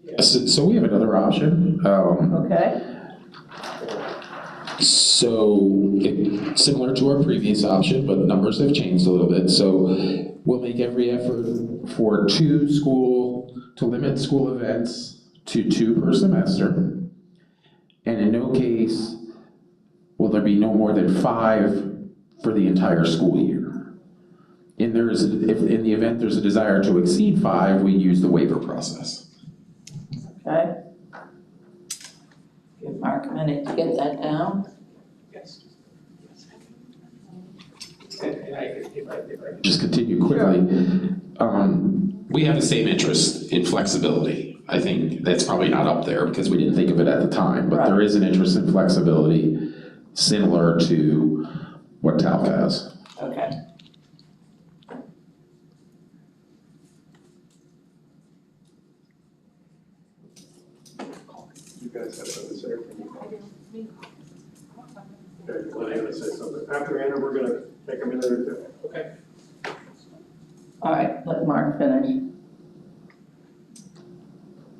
Yes, so we have another option. Okay. So similar to our previous option, but numbers have changed a little bit. So we'll make every effort for to limit school events to 2 per semester. And in no case will there be no more than 5 for the entire school year. And if in the event there's a desire to exceed 5, we use the waiver process. Okay. Give Mark a minute to get that down. Yes. And if I just continue quickly, we have the same interest in flexibility. I think that's probably not up there because we didn't think of it at the time, but there is an interest in flexibility similar to what TALC has. Okay. You guys have something to say? Okay, well, Anna say something. After Anna, we're gonna take a minute or 2. Okay. All right, let Mark finish.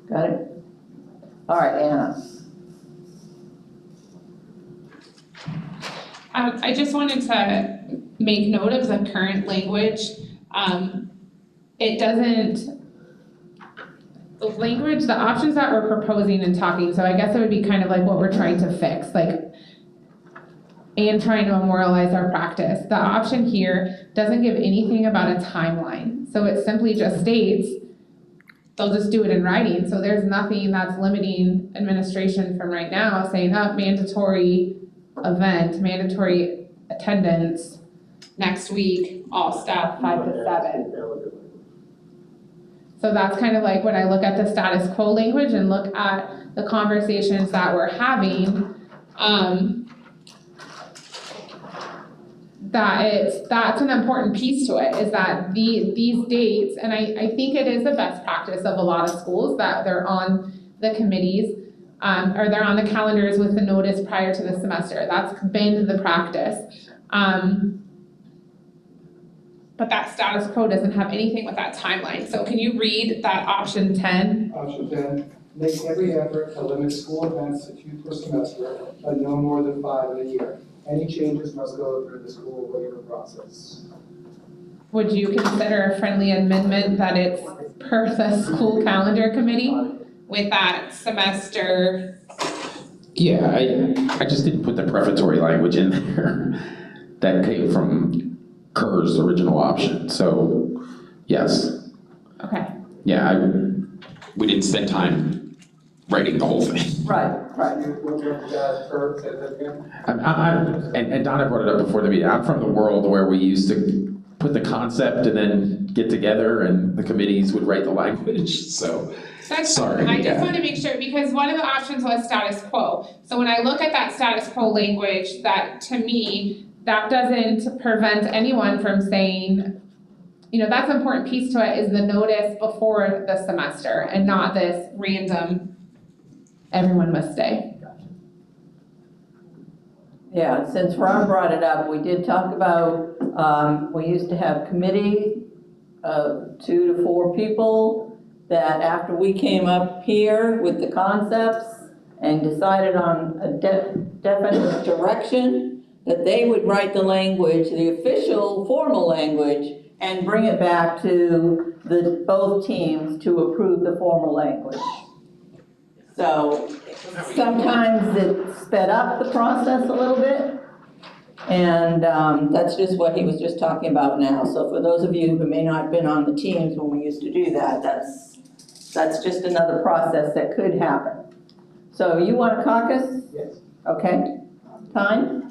Got it? All right, Anna. I just wanted to make note of the current language. It doesn't, the language, the options that we're proposing and talking, so I guess it would be kind of like what we're trying to fix, like, and trying to memorialize our practice. The option here doesn't give anything about a timeline. So it simply just states, they'll just do it in writing. So there's nothing that's limiting administration from right now saying, oh, mandatory event, mandatory attendance next week, all staff 5 to 7. So that's kind of like when I look at the status quo language and look at the conversations that we're having, that's an important piece to it, is that these dates, and I think it is the best practice of a lot of schools that they're on the committees, or they're on the calendars with the notice prior to the semester. That's been the practice. But that status quo doesn't have anything with that timeline. So can you read that option 10? Option 10, make every effort to limit school events to 2 per semester, but no more than 5 in a year. Any changes must go through the school waiver process. Would you consider a friendly amendment that it's per the school calendar committee with that semester? Yeah, I just didn't put the prefatory language in there that came from Kerr's original option, so yes. Okay. Yeah, we didn't spend time writing the whole thing. Right. And Donna brought it up before the meeting. I'm from the world where we used to put the concept and then get together and the committees would write the language, so. That's sorry. I just want to make sure, because one of the options was status quo. So when I look at that status quo language, that to me, that doesn't prevent anyone from saying, that's an important piece to it, is the notice before the semester and not this random, everyone must stay. Yeah, since Ron brought it up, we did talk about, we used to have committee of 2 to 4 people that after we came up here with the concepts and decided on a definite direction, that they would write the language, the official formal language, and bring it back to both teams to approve the formal language. So sometimes it sped up the process a little bit, and that's just what he was just talking about now. So for those of you who may not have been on the teams when we used to do that, that's just another process that could happen. So you want a caucus? Yes. Okay. Time?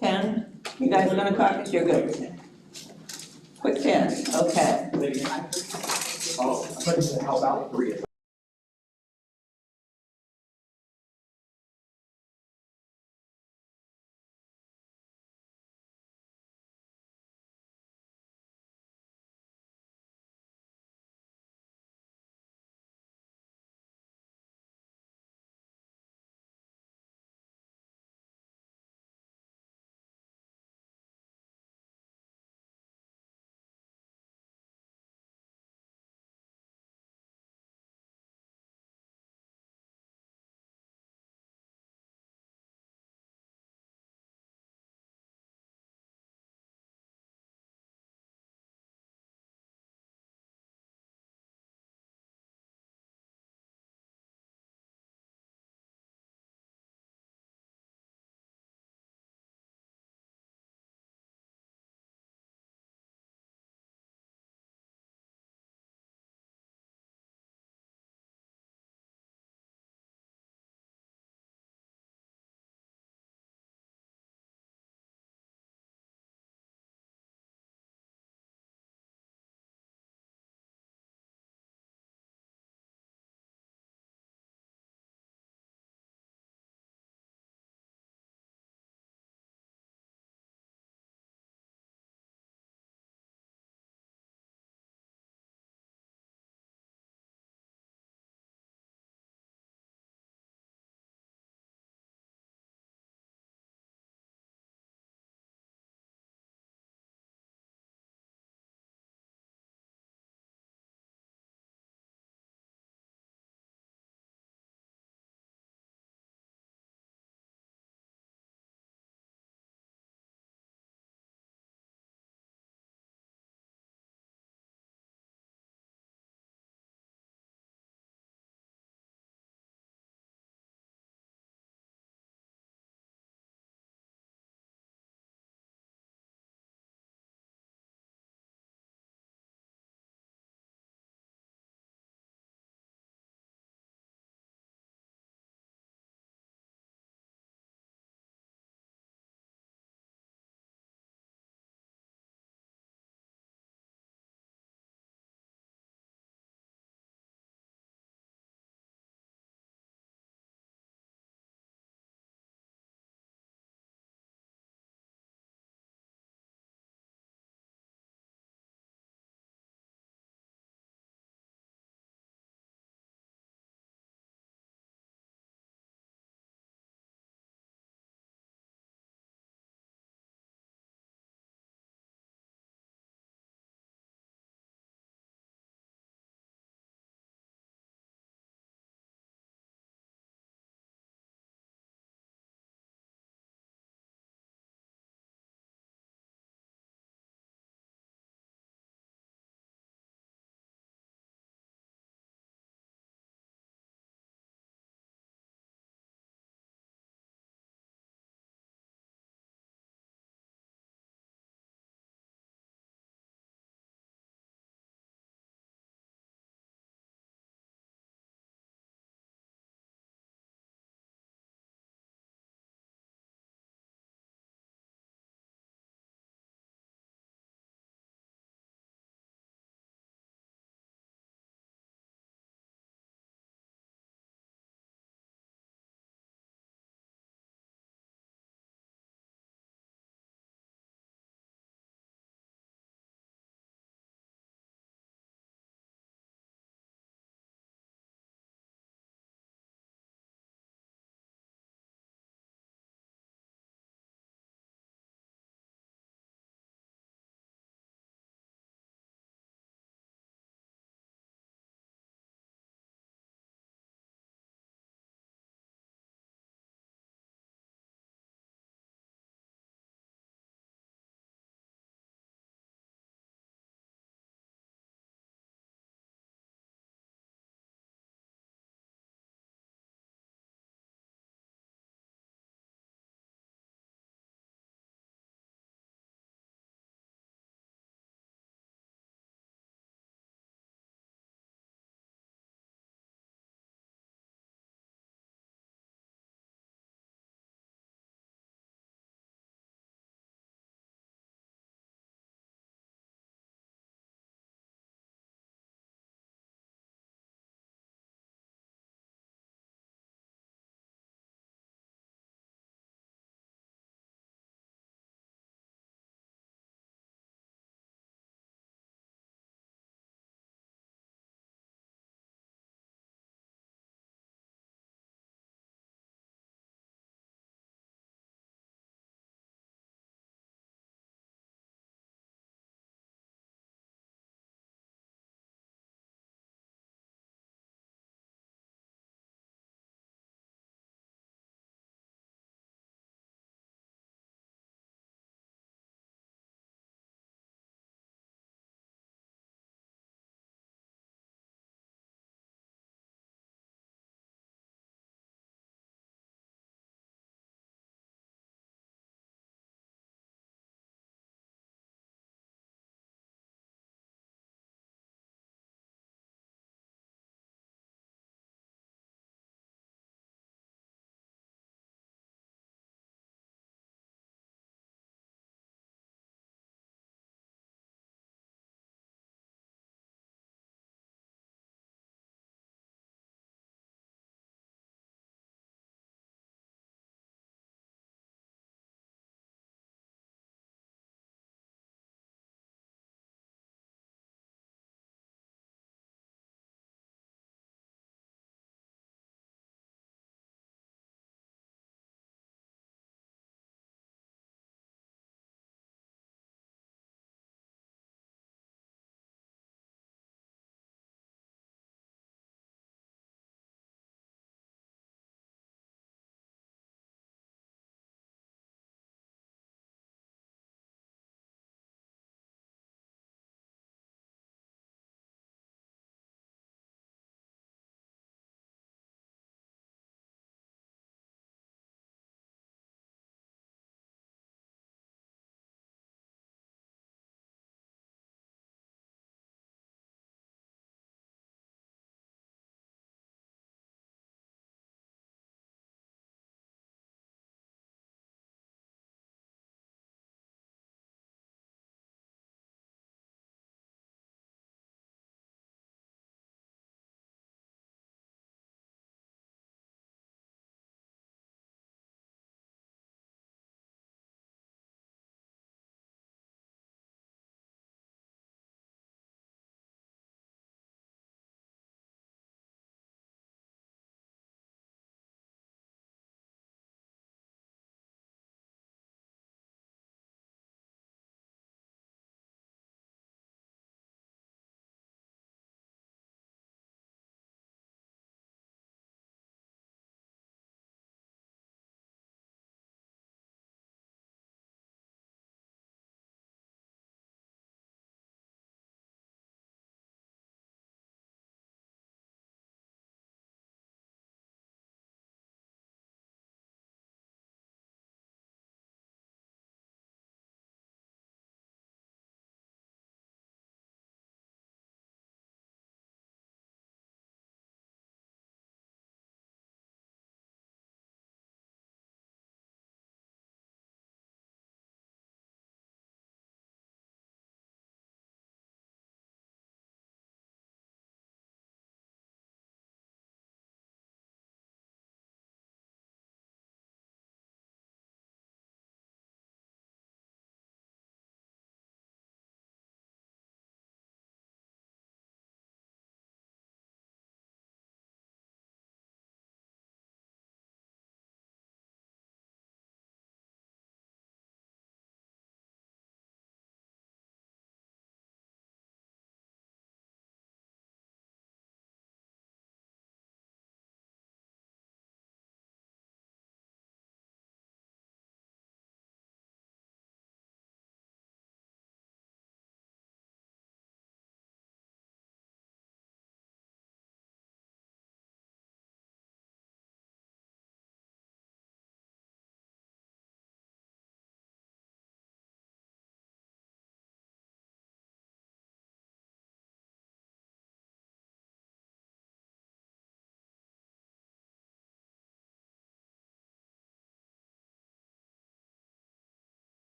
10? You guys are gonna caucus? You're good. Quick 10, okay. How about 3?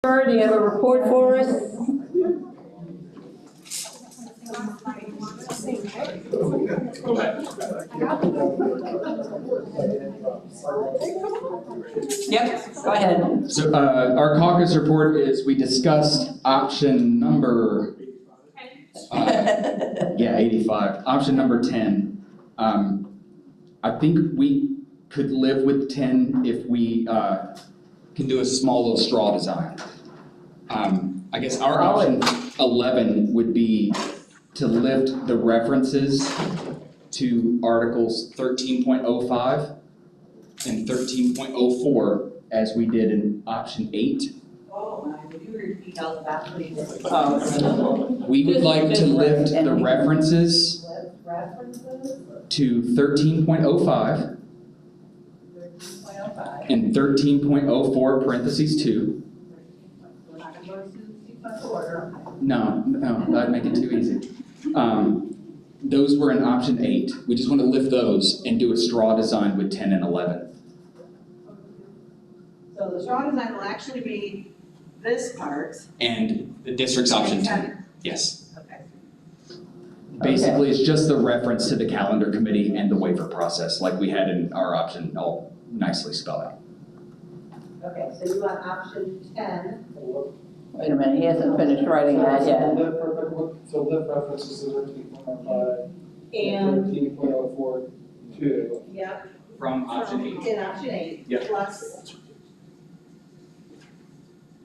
Do you have a report for us? Yep, go ahead. So our caucus report is, we discussed option number, 85, option number 10. I think we could live with 10 if we can do a small little straw design. I guess our option 11 would be to lift the references to articles 13.05 and 13.04 as we did in option 8. Oh my, would you repeat all of that, please? We would like to lift the references References? to 13.05 and 13.04 parentheses 2. We're not gonna go to sequence order. No, that'd make it too easy. Those were in option 8. We just want to lift those and do a straw design with 10 and 11. So the straw design will actually be this part. And the district's option And 10, yes. Okay. Basically, it's just the reference to the calendar committee and the waiver process, like we had in our option, all nicely spelled out. Okay, so you want option 10. Wait a minute, he hasn't finished writing that yet. So lift references to 13.05 And- 13.04.2. Yep. From option 8. In option 8. Yep. Plus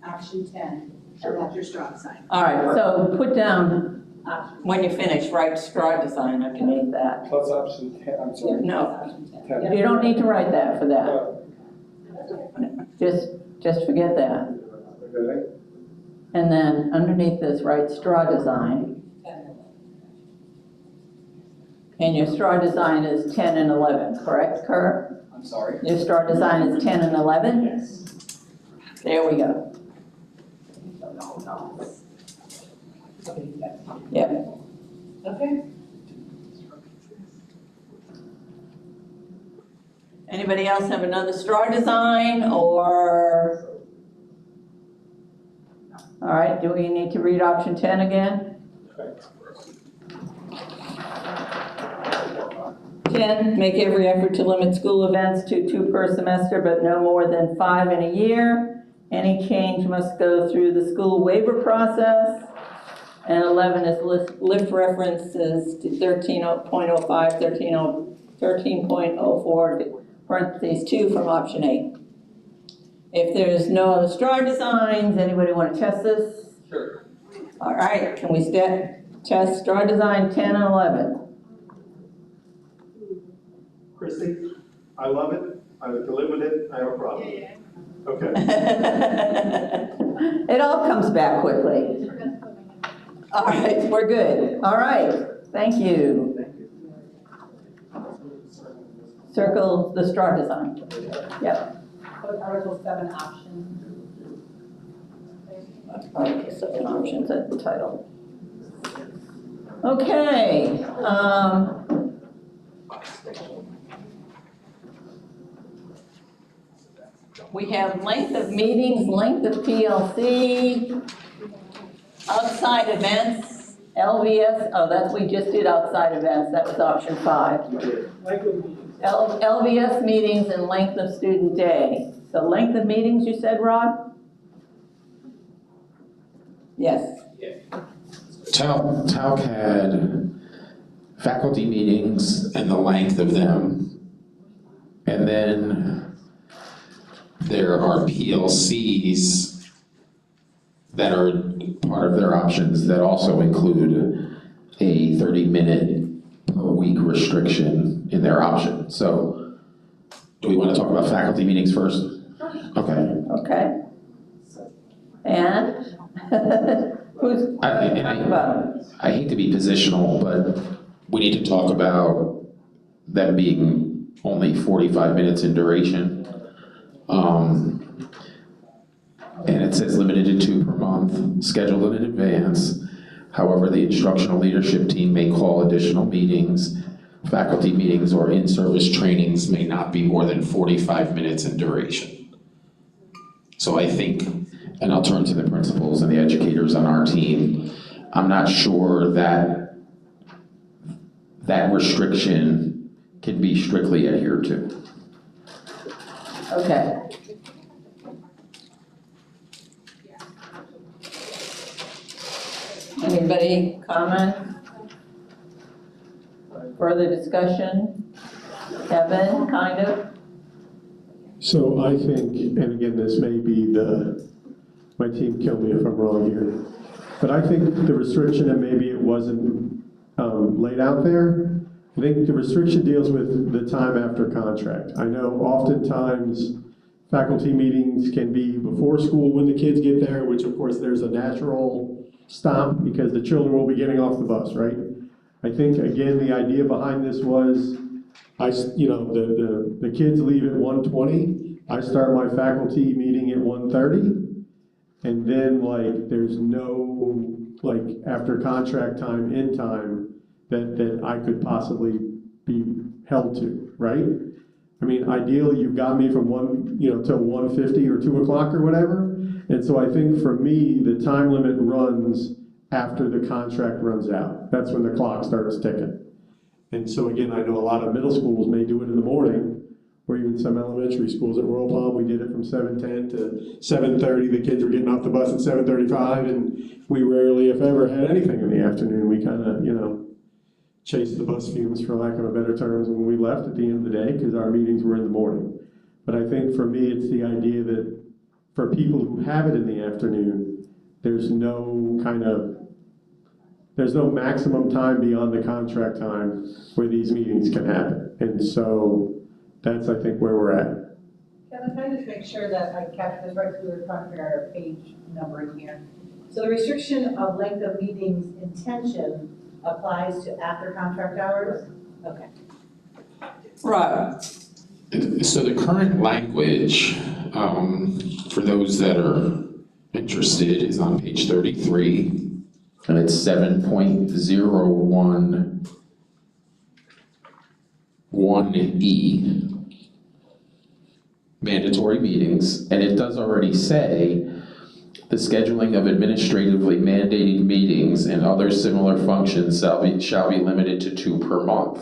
option 10. And that's your straw design. All right, so put down, when you finish, write straw design underneath that. Plus option 10, I'm sorry. No, 10. you don't need to write that for that. Just forget that. Okay. And then underneath this, write straw design. And your straw design is 10 and 11, correct, Kerr? I'm sorry? Your straw design is 10 and 11? Yes. There we go. Yep. Okay. Anybody else have another straw design or? All right, do we need to read option 10 again? 10, make every effort to limit school events to 2 per semester, but no more than 5 in a year. Any change must go through the school waiver process. And 11 is lift references to 13.05, 13.04, parentheses 2 from option 8. If there's no other straw designs, anybody want to test this? Sure. All right, can we test straw design 10 and 11? Christy, I love it. I can live with it. I have a problem. Okay. It all comes back quickly. All right, we're good. All right, thank you. Circle the straw design. Yep. Put Article 7 option. Article 7 options at the title. Okay. We have length of meetings, length of PLC, outside events, LVS, oh, that's, we just did outside events, that was option 5. LVS meetings and length of student day. So length of meetings, you said, Rod? Yes. TALC had faculty meetings and the length of them. And then there are PLCs that are part of their options that also include a 30-minute per week restriction in their option. So do we want to talk about faculty meetings first? Okay. Okay. And who's I hate to be positional, but we need to talk about them being only 45 minutes in duration. And it says limited to 2 per month, scheduled in advance. However, the instructional leadership team may call additional meetings. Faculty meetings or in-service trainings may not be more than 45 minutes in duration. So I think and I'll turn to the principals and the educators on our team, I'm not sure that that restriction can be strictly adhered to. Okay. Anybody comment? Further discussion? Kevin, kind of? So I think, and again, this may be my team kill me if I'm wrong here, but I think the restriction, and maybe it wasn't laid out there, I think the restriction deals with the time after contract. I know oftentimes faculty meetings can be before school when the kids get there, which of course there's a natural stop because the children will be getting off the bus, right? I think, again, the idea behind this was, the kids leave at 1:20, I start my faculty meeting at 1:30, and then there's no after contract time, in time, that I could possibly be held to, right? I mean, ideally, you've got me from till 1:50 or 2 o'clock or whatever, and so I think for me, the time limit runs after the contract runs out. That's when the clock starts ticking. And so again, I know a lot of middle schools may do it in the morning, or even some elementary schools. At Royal Palm, we did it from 7:10 to 7:30. The kids were getting off the bus at 7:35, and we rarely, if ever, had anything in the afternoon. We kind of, chased the bus fumes, for lack of a better term, when we left at the end of the day, because our meetings were in the morning. But I think for me, it's the idea that for people who have it in the afternoon, there's no maximum time beyond the contract time where these meetings can happen. And so that's, I think, where we're at. Kevin, can I just make sure that I capture this right, because we were trying to figure out our page numbering here. So the restriction of length of meetings intention applies to after contract hours? Okay. Right. So the current language, for those that are interested, is on page 33. And it's 7.011E, mandatory meetings, and it does already say the scheduling of administratively mandated meetings and other similar functions shall be limited to 2 per month.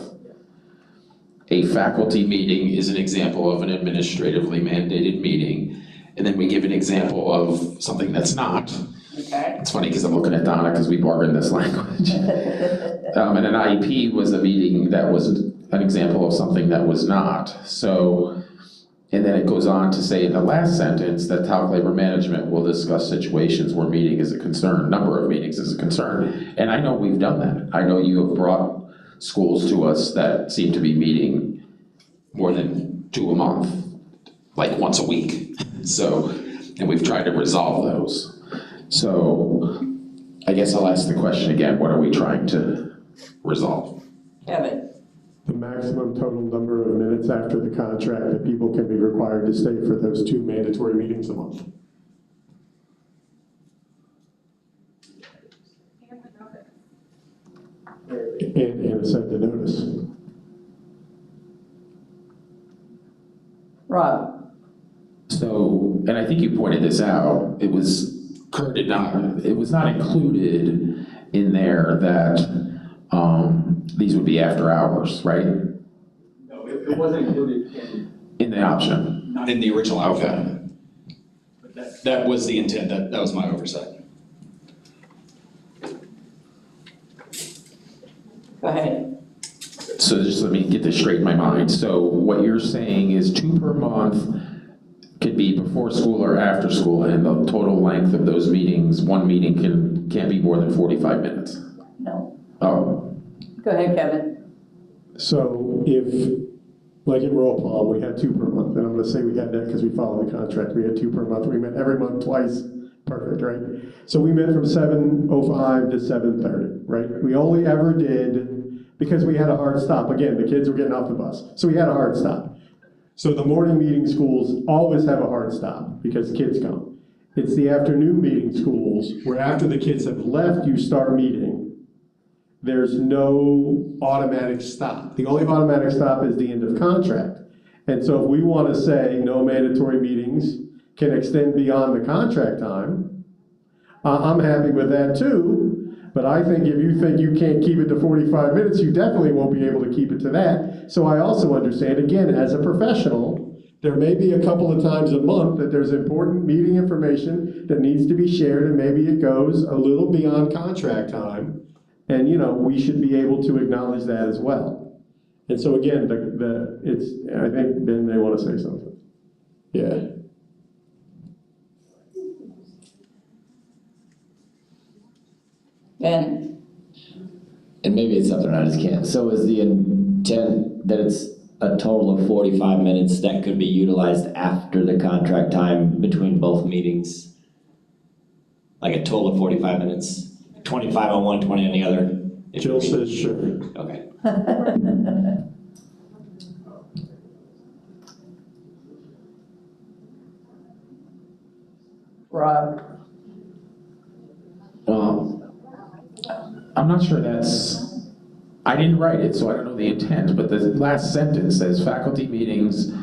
A faculty meeting is an example of an administratively mandated meeting, and then we give an example of something that's not. Okay. It's funny because I'm looking at Donna because we bargained this language. And an IEP was a meeting that was an example of something that was not. So, and then it goes on to say in the last sentence that TALC labor management will discuss situations where meeting is a concern, number of meetings is a concern. And I know we've done that. I know you have brought schools to us that seem to be meeting more than 2 a month, like once a week. So, and we've tried to resolve those. So I guess I'll ask the question again, what are we trying to resolve? Kevin. The maximum total number of minutes after the contract that people can be required to stay for those 2 mandatory meetings a month. And send the notice. Rob. So, and I think you pointed this out, it was not included in there that these would be after hours, right? No, it wasn't included in the option. Not in the original outcome. Okay. But that was the intent, that was my oversight. Go ahead. So just let me get this straight in my mind. So what you're saying is 2 per month could be before school or after school, and the total length of those meetings, one meeting can't be more than 45 minutes? No. Oh. Go ahead, Kevin. So if, like at Royal Palm, we had 2 per month, and I'm gonna say we had that because we followed the contract, we had 2 per month, we met every month twice, perfect, right? So we met from 7:05 to 7:30, right? We only ever did, because we had a hard stop, again, the kids were getting off the bus, so we had a hard stop. So the morning meeting schools always have a hard stop because kids come. It's the afternoon meeting schools where after the kids have left, you start meeting. There's no automatic stop. The only automatic stop is the end of contract. And so if we want to say no mandatory meetings can extend beyond the contract time, I'm happy with that too. But I think if you think you can't keep it to 45 minutes, you definitely won't be able to keep it to that. So I also understand, again, as a professional, there may be a couple of times a month that there's important meeting information that needs to be shared, and maybe it goes a little beyond contract time. And, you know, we should be able to acknowledge that as well. And so again, I think Ben may want to say something. Yeah. Ben? And maybe it's something I just can't. So is the intent that it's a total of 45 minutes that could be utilized after the contract time between both meetings? Like a total of 45 minutes? 25 on one, 20 on the other? Jill says sure. Okay. Rob? I'm not sure I didn't write it, so I don't know the intent, but the last sentence says faculty meetings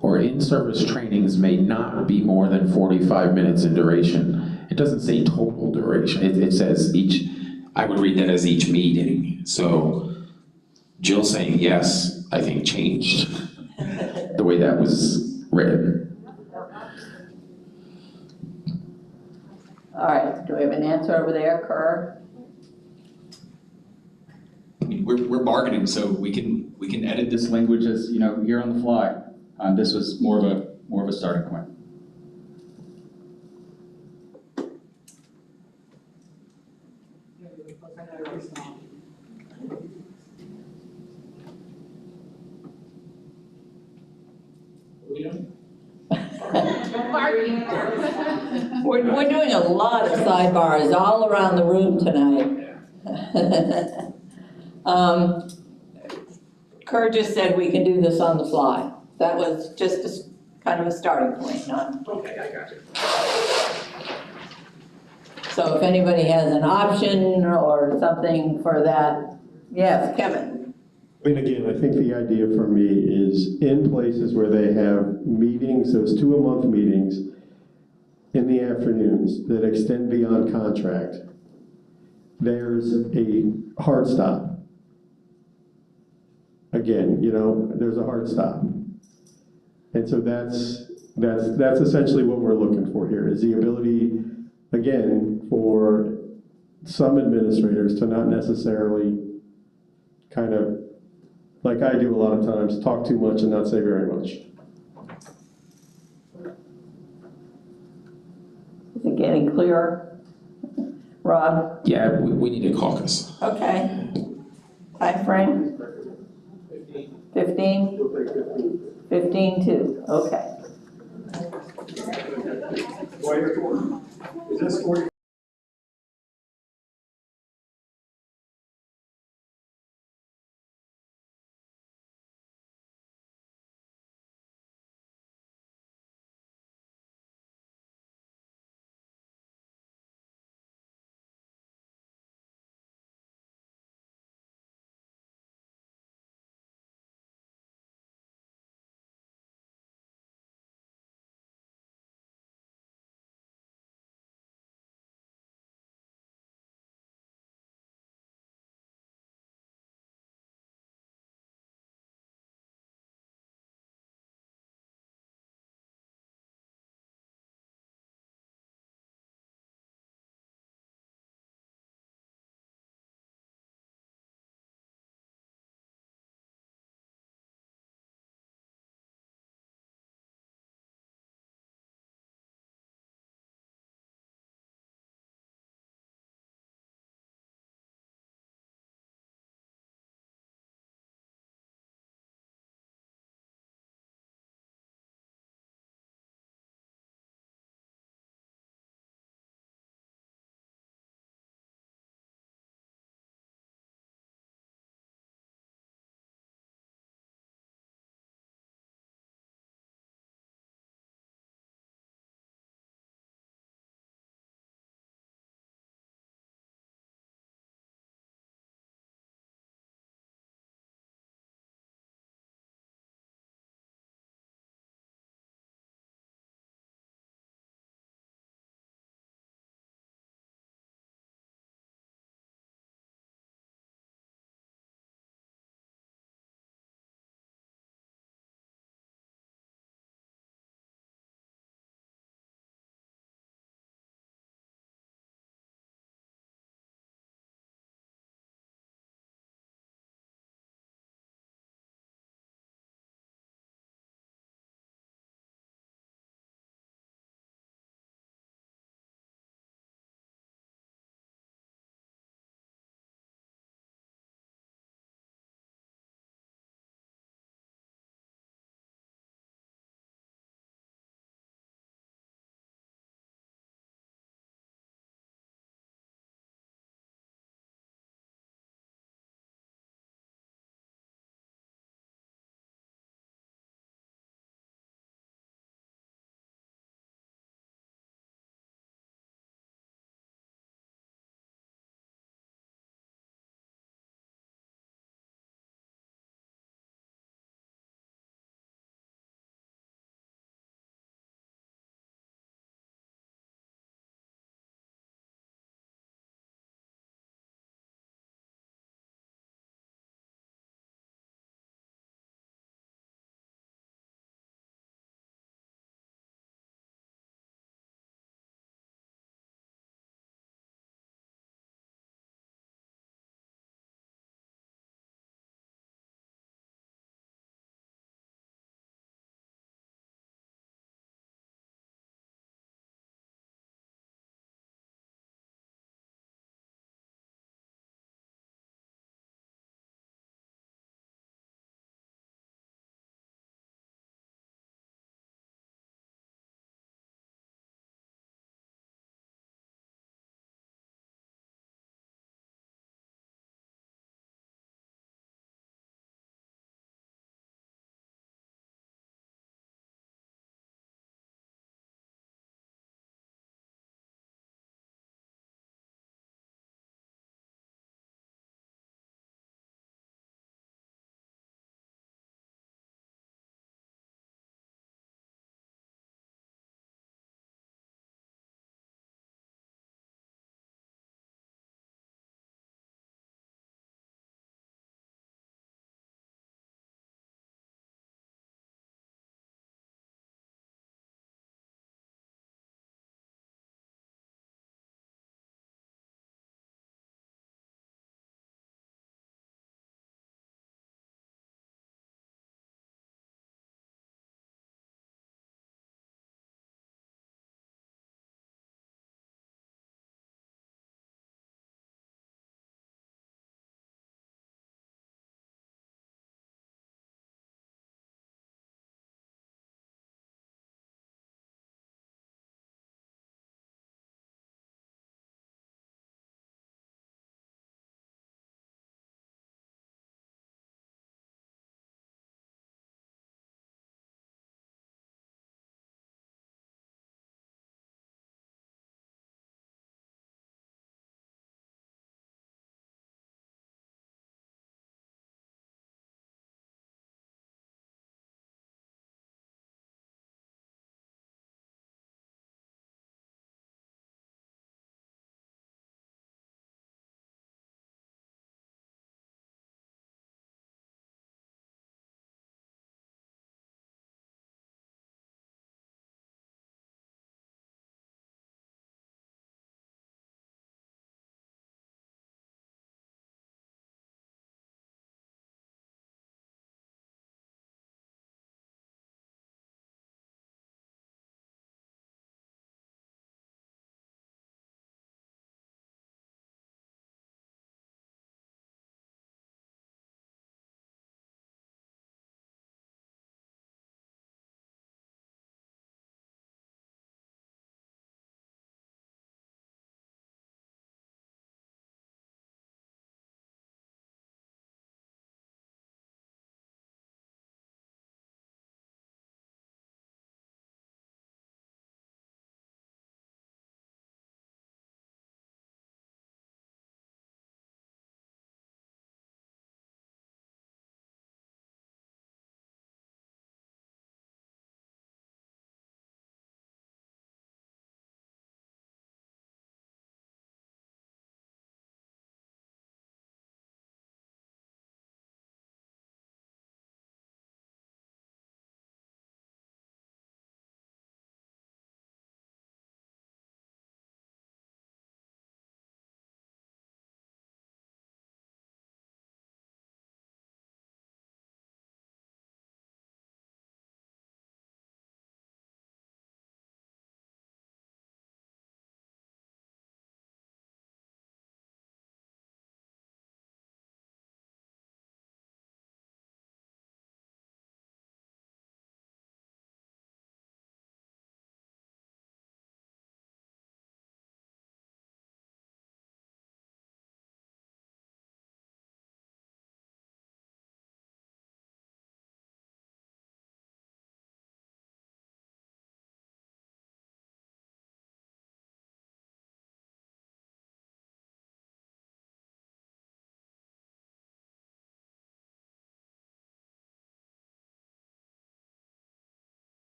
or in-service trainings may not be more than 45 minutes in duration. It doesn't say total duration. It says I would read that as each meeting. So Jill saying yes, I think changed the way that was written. All right, do we have an answer over there, Kerr? We're bargaining, so we can edit this language as, you know, here on the fly. This was more of a starting point. We're doing a lot of sidebars all around the room tonight. Kerr just said we can do this on the fly. That was just kind of a starting point, not? Okay, I got you. So if anybody has an option or something for that, yes, Kevin. I mean, again, I think the idea for me is in places where they have meetings, those 2-a-month meetings in the afternoons that extend beyond contract, there's a hard stop. Again, you know, there's a hard stop. And so that's essentially what we're looking for here, is the ability, again, for some administrators to not necessarily kind of, like I do a lot of times, talk too much and not say very much. Is it getting clearer? Rob? Yeah, we need a caucus. Okay. Time frame? 15? 15 too, okay. Is this 40?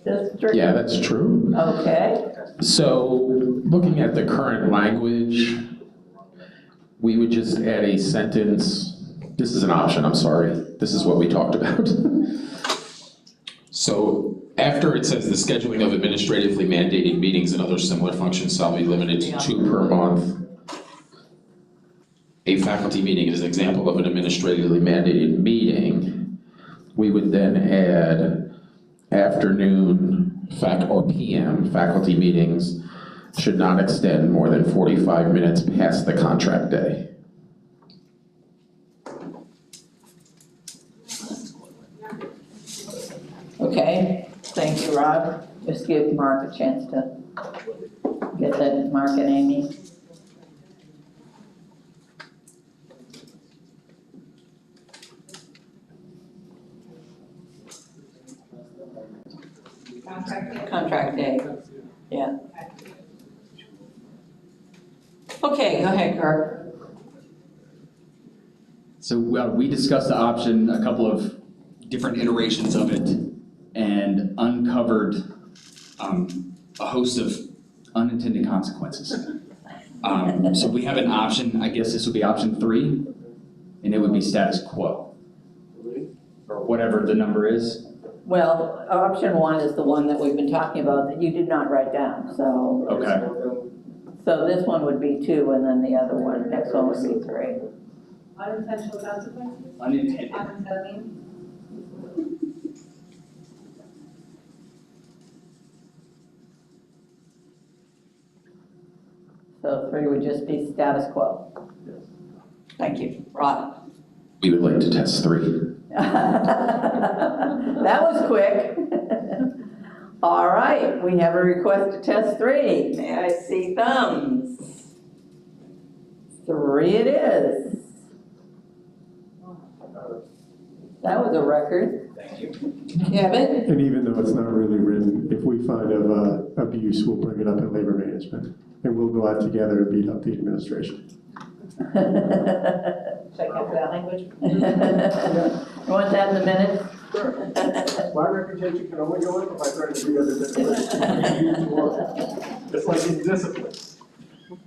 District. Yeah, that's true. Okay, So, looking at the current language, we would just add a sentence. This is an option, I'm sorry. This is what we talked about. So, after it says the scheduling of administratively mandated meetings and other similar functions shall be limited to 2 per month. A faculty meeting is an example of an administratively mandated meeting. We would then add afternoon or PM faculty meetings should not extend more than 45 minutes past the contract day. okay, thank you, Rob. Just give Mark a chance to get that, Mark and Amy. Contract day, yeah. Okay, go ahead, Kirk. So we discussed the option, a couple of different iterations of it, and uncovered a host of unintended consequences. So we have an option, I guess this would be option 3, and it would be status quo, or whatever the number is. Well, option 1 is the one that we've been talking about that you did not write down, so. Okay. So this one would be 2, and then the other one, next one would be 3. Unintentional consequences? Unintended. Unintended. So 3 would just be status quo. Thank you, Rob. We would like to test 3. That was quick. All right, we have a request to test 3. May I see thumbs? 3 it is. That was a record. Thank you. Kevin? And even though it's not really written, if we find of abuse, we'll bring it up in labor management. And we'll go out together and beat up the administration. Should I capture that language? You want that in the minutes? My reputation can only go up if I try to do other things. It's like in discipline.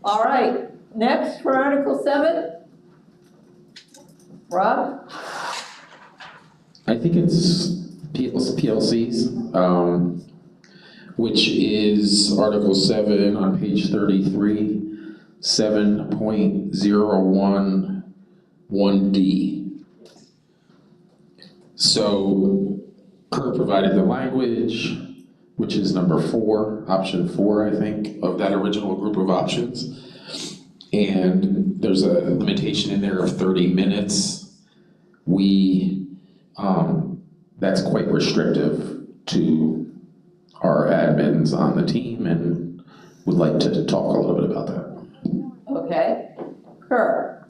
All right, next for Article 7. Rob? I think it's PLCs, which is Article 7 on page 33, 7.011D. So Kurt provided the language, which is number 4, option 4, I think, of that original group of options. And there's a limitation in there of 30 minutes. That's quite restrictive to our admins on the team, and would like to talk a little bit about that. Okay. Kurt?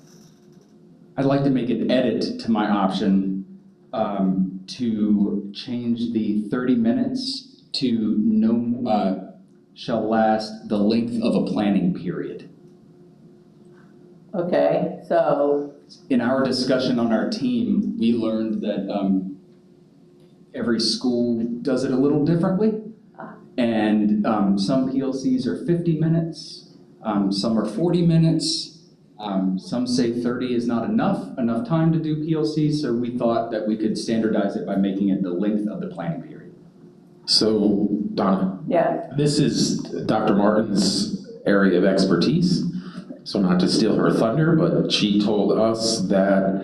I'd like to make an edit to my option to change the 30 minutes to shall last the length of a planning period. Okay, so. In our discussion on our team, we learned that every school does it a little differently. And some PLCs are 50 minutes, some are 40 minutes, some say 30 is not enough time to do PLCs, so we thought that we could standardize it by making it the length of the planning period. So, Donna? Yeah. This is Dr. Martin's area of expertise, so not to steal her thunder, but she told us that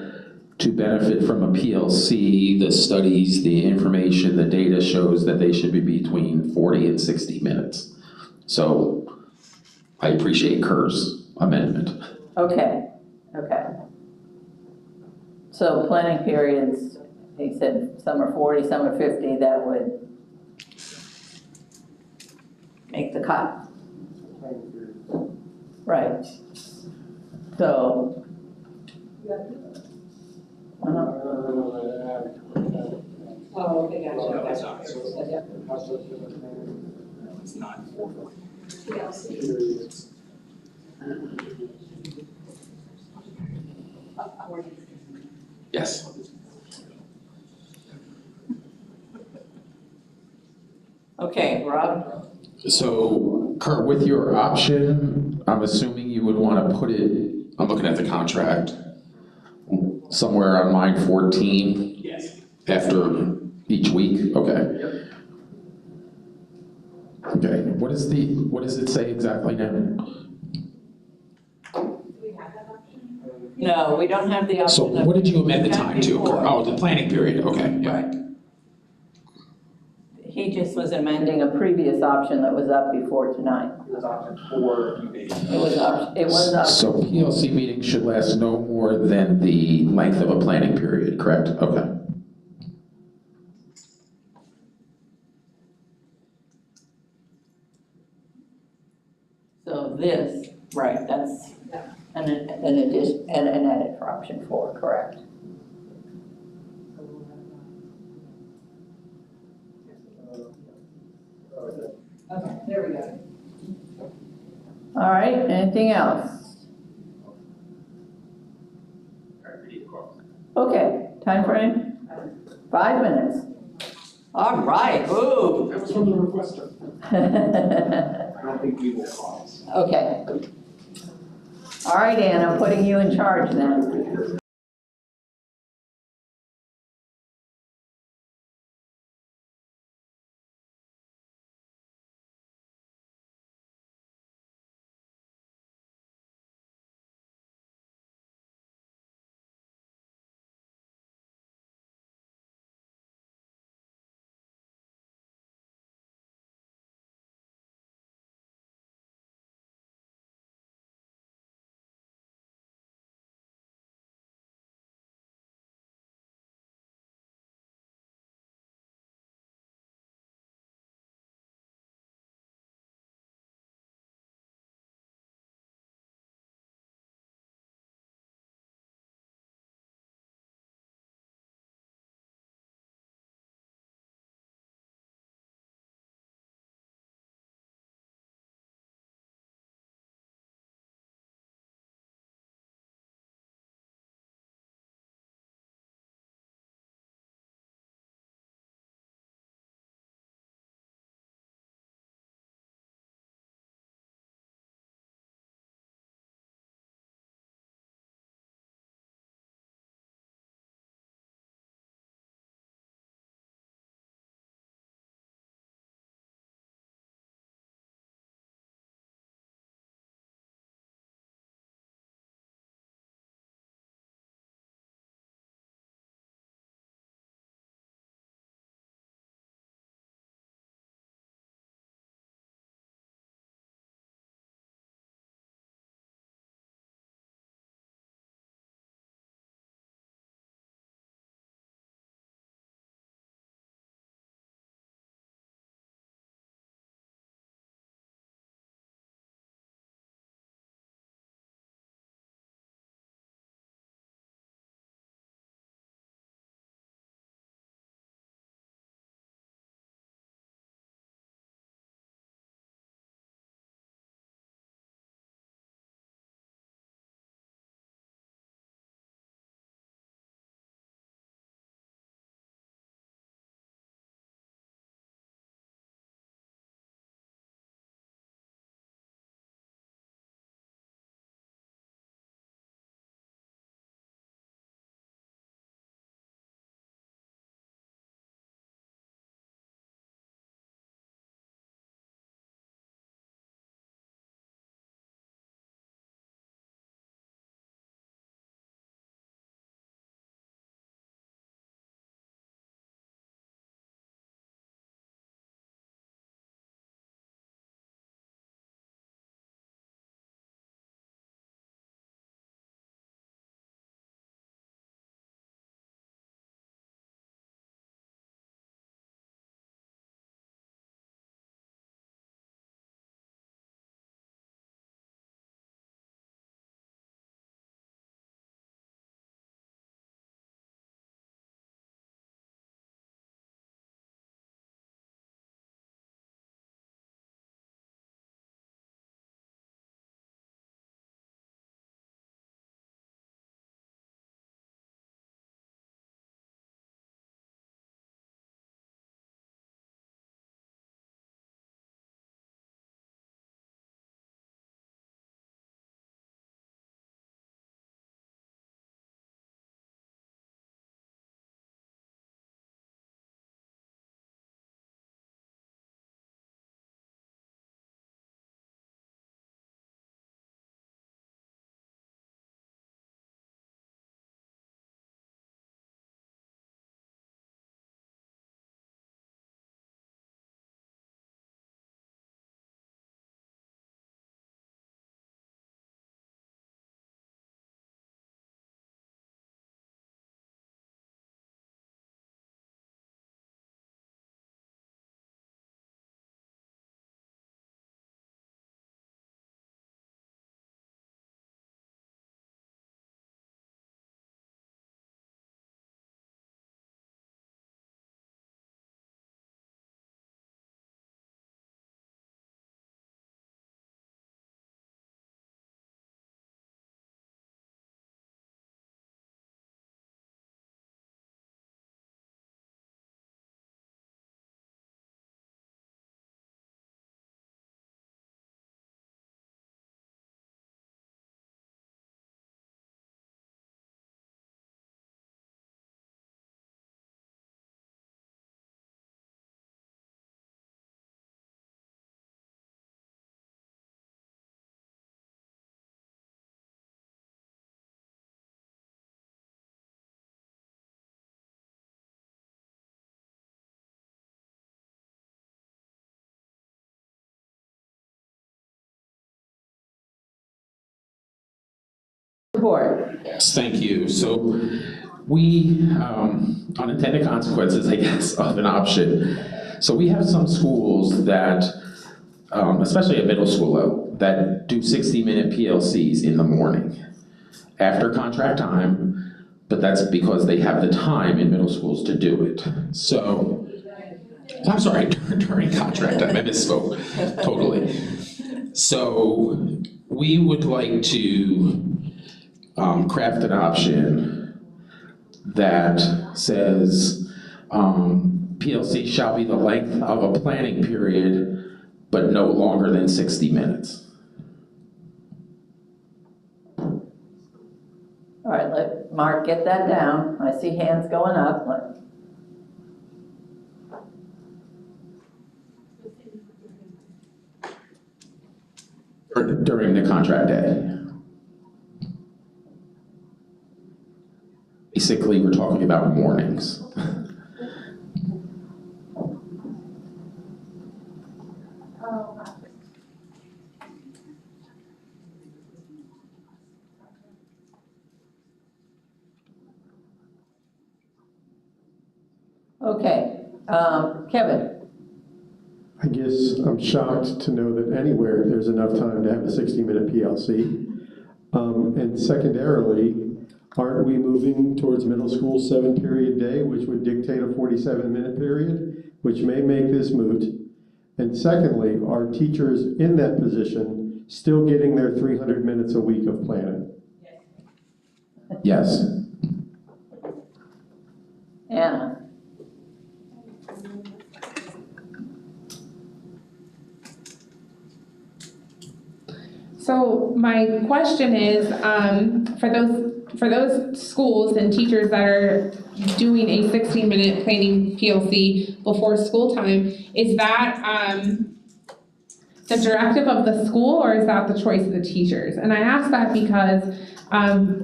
to benefit from a PLC, the studies, the information, the data shows that they should be between 40 and 60 minutes. So I appreciate Kerr's amendment. Okay. So planning periods, he said some are 40, some are 50, that would make the cut. Right. So. Oh, okay, gotcha. No, it's not. It's not. Yes. Okay, Rob? So, Kurt, with your option, I'm assuming you would want to put it, I'm looking at the contract, somewhere on line 14? Yes. After each week? Okay. Okay, what does it say exactly now? No, we don't have the option. So of- what did you amend the We've done time to? before. Oh, the planning period, okay, yeah. Right. He just was amending a previous option that was up before tonight. It was option 4 a few days ago. It was up. So PLC meetings should last no more than the length of a planning period, correct? Okay. So this, right, that's an addition, and an edit for option 4, correct? Okay, there we go. All right, anything else? Okay, time frame? 5 minutes. All right, ooh. That was from the requester. I don't think we will cause. Okay. All right, Ann, I'm putting you in charge then. report. Thank you. So we, unintended consequences, I guess, of an option. So we have some schools that, especially at middle school level, that do 60-minute PLCs in the morning after contract time, but that's because they have the time in middle schools to do it. So, I'm sorry, during contract time, I misspoke, totally. So we would like to craft an option that says PLC shall be the length of a planning period, but no longer than 60 minutes. All right, let Mark get that down. I see hands going up. During the contract day. Basically, we're talking about mornings. Okay, Kevin. I guess I'm shocked to know that anywhere there's enough time to have a 60-minute PLC. And secondarily, aren't we moving towards middle school 7-period day, which would dictate a 47-minute period, which may make this moot? And secondly, are teachers in that position still getting their 300 minutes a week of planning? Yes. Anna. So my question is, for those schools and teachers that are doing a 60-minute planning PLC before school time, is that the directive of the school, or is that the choice of the teachers? And I ask that because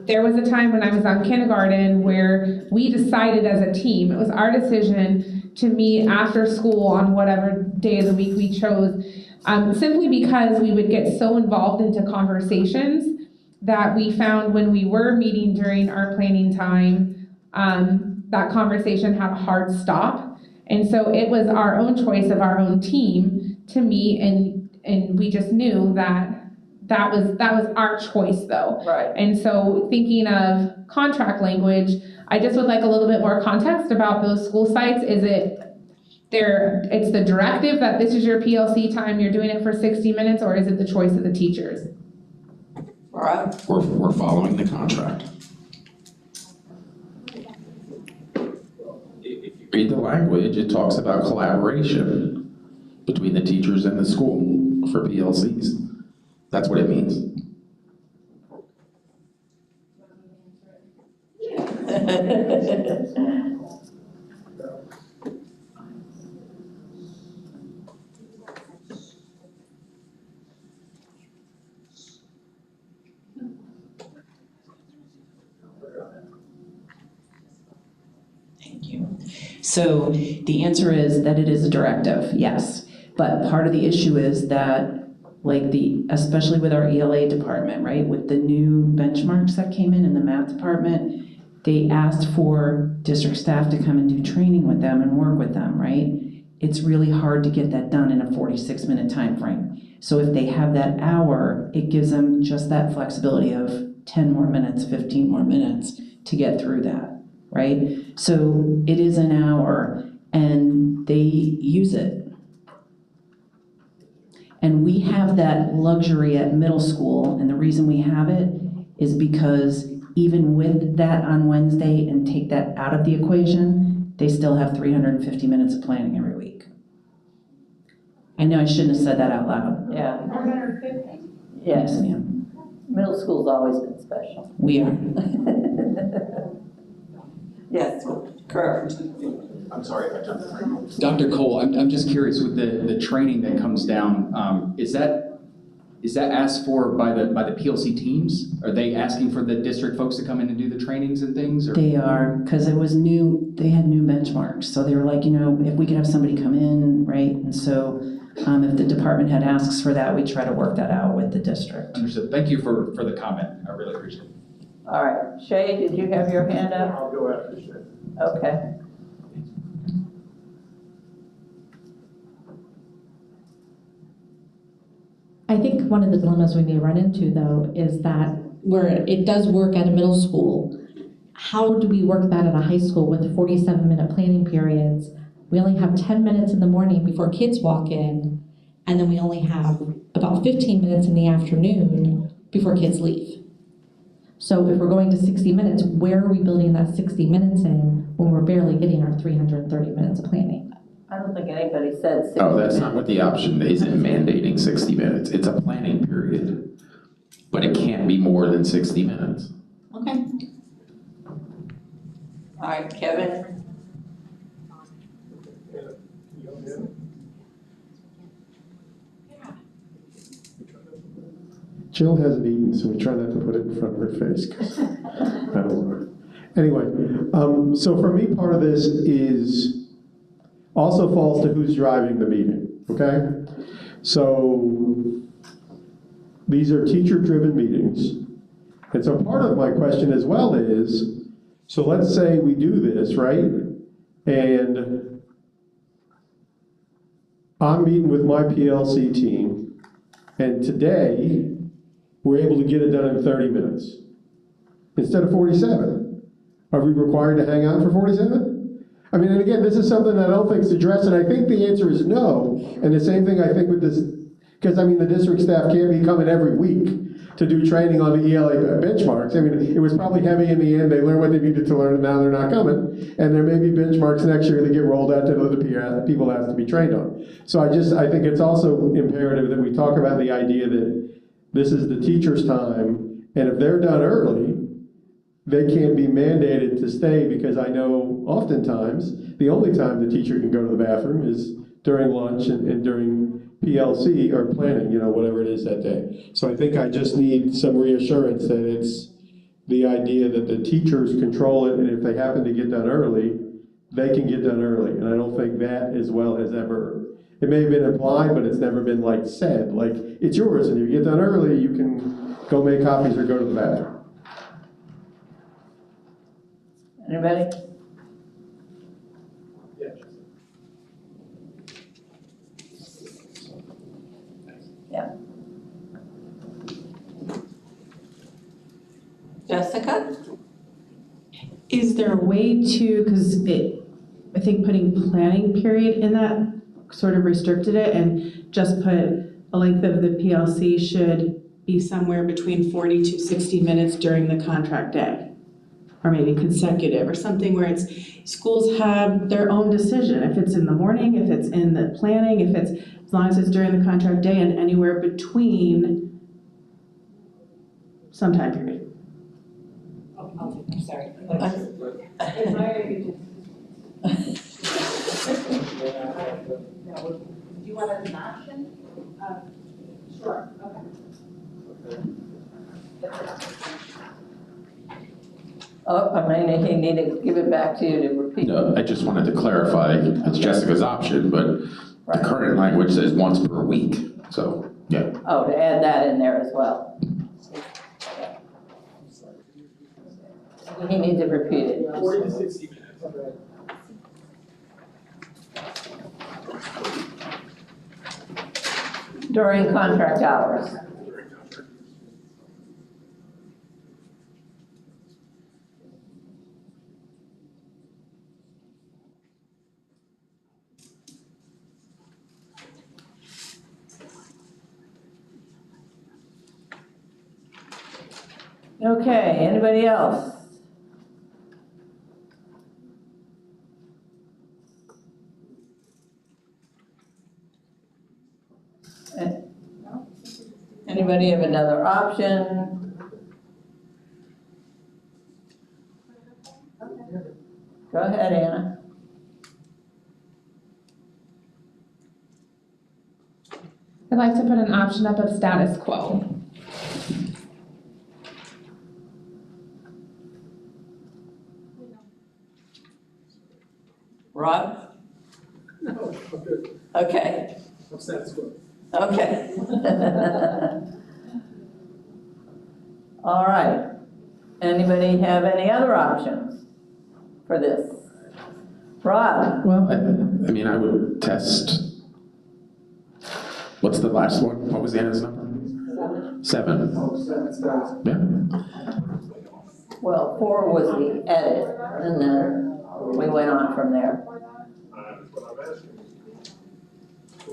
there was a time when I was on kindergarten where we decided as a team, it was our decision to meet after school on whatever day of the week we chose, simply because we would get so involved into conversations that we found when we were meeting during our planning time, that conversation had a hard stop. And so it was our own choice of our own team to meet, and we just knew that was our choice though. Right. And so thinking of contract language, I just would like a little bit more context about those school sites. Is it's the directive that this is your PLC time, you're doing it for 60 minutes, or is it the choice of the teachers? All right. We're following the contract. If you read the language, it talks about collaboration between the teachers and the school for PLCs. That's what it means. So the answer is that it is a directive, yes. But part of the issue is that, especially with our ELA department, right, with the new benchmarks that came in the math department, they asked for district staff to come and do training with them and work with them, right? It's really hard to get that done in a 46-minute time frame. So if they have that hour, it gives them just that flexibility of 10 more minutes, 15 more minutes to get through that, right? So it is an hour, and they use it. And we have that luxury at middle school, and the reason we have it is because even with that on Wednesday and take that out of the equation, they still have 350 minutes of planning every week. I know I shouldn't have said that out loud. Yeah. 450? Yes. Yes, ma'am. Middle school's always been special. We are. Yes, correct. I'm sorry if I jumped in. Dr. Cole, I'm just curious with the training that comes down, is that asked for by the PLC teams? Are they asking for the district folks to come in and do the trainings and things? Or? They are, because it was new, they had new benchmarks. So they were like, if we could have somebody come in, right? And so if the department head asks for that, we try to work that out with the district. Understood. Thank you for the comment. I really appreciate it. All right, Shay, did you have your hand up? I'll go after Shay. Okay. I think one of the dilemmas we may run into, though, is that where it does work at a middle school, how do we work that at a high school with 47-minute planning periods? We only have 10 minutes in the morning before kids walk in, and then we only have about 15 minutes in the afternoon before kids leave. So if we're going to 60 minutes, where are we building that 60 minutes in when we're barely getting our 330 minutes of planning? I don't think anybody said 60 Oh, that's minutes. not what the option isn't mandating 60 minutes. It's a planning period. But it can't be more than 60 minutes. Okay. All right, Kevin? Jill hasn't eaten, so we try not to put it in front of her face, because I don't want her. Anyway, so for me, part of this is also falls to who's driving the meeting, okay? So these are teacher-driven meetings. And so part of my question as well is, so let's say we do this, right? And I'm meeting with my PLC team, and today, we're able to get it done in 30 minutes instead of 47. Are we required to hang out for 47? I mean, and again, this is something that I don't think is addressed, and I think the answer is no. And the same thing I think with this, because I mean, the district staff can't be coming every week to do training on the ELA benchmarks. I mean, it was probably heavy in the end. They learned what they needed to learn, and now they're not coming. And there may be benchmarks next year that get rolled out that other people have to be trained on. So I think it's also imperative that we talk about the idea that this is the teacher's time, and if they're done early, they can't be mandated to stay, because I know oftentimes the only time the teacher can go to the bathroom is during lunch and during PLC or planning, you know, whatever it is that day. So I think I just need some reassurance that it's the idea that the teachers control it, and if they happen to get done early, they can get done early. And I don't think that as well has ever, it may have been implied, but it's never been like said, like it's yours, and if you get done early, you can go make copies or go to the bathroom. Anybody? Yeah. Jessica? Is there a way to, because I think putting planning period in that sort of restricted it, and just put a length of the PLC should be somewhere between 40 to 60 minutes during the contract day, or maybe consecutive, or something where it's, schools have their own decision. If it's in the morning, if it's in the planning, if it's, as long as it's during the contract day, and anywhere between some time period. I'm sorry. Do you want it as an option? Sure, okay. Oh, I may need to give it back to you to repeat. No, I just wanted to clarify, it's Jessica's option, but the current language says once per week, so, yeah. Oh, to add that in there as well. He needs to repeat it. 40 to 60 minutes. During contract hours. Okay, anybody else? Anybody have another option? Go ahead, Anna. I'd like to put an option up of status quo. Rob? No, I'm good. Okay. I'm status quo. Okay. All right. Anybody have any other options for this? Rob? Well, I mean, I would test, what's the last one? What was Anna's number? 7. Yeah. Well, 4 was the edit, and then we went on from there.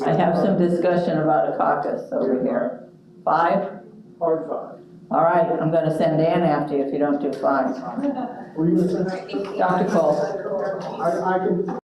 I have some discussion about a caucus over here. 5? Hard 5. All right, I'm gonna send Dan after you if you don't do 5. Were you gonna say? Dr. Cole? I can.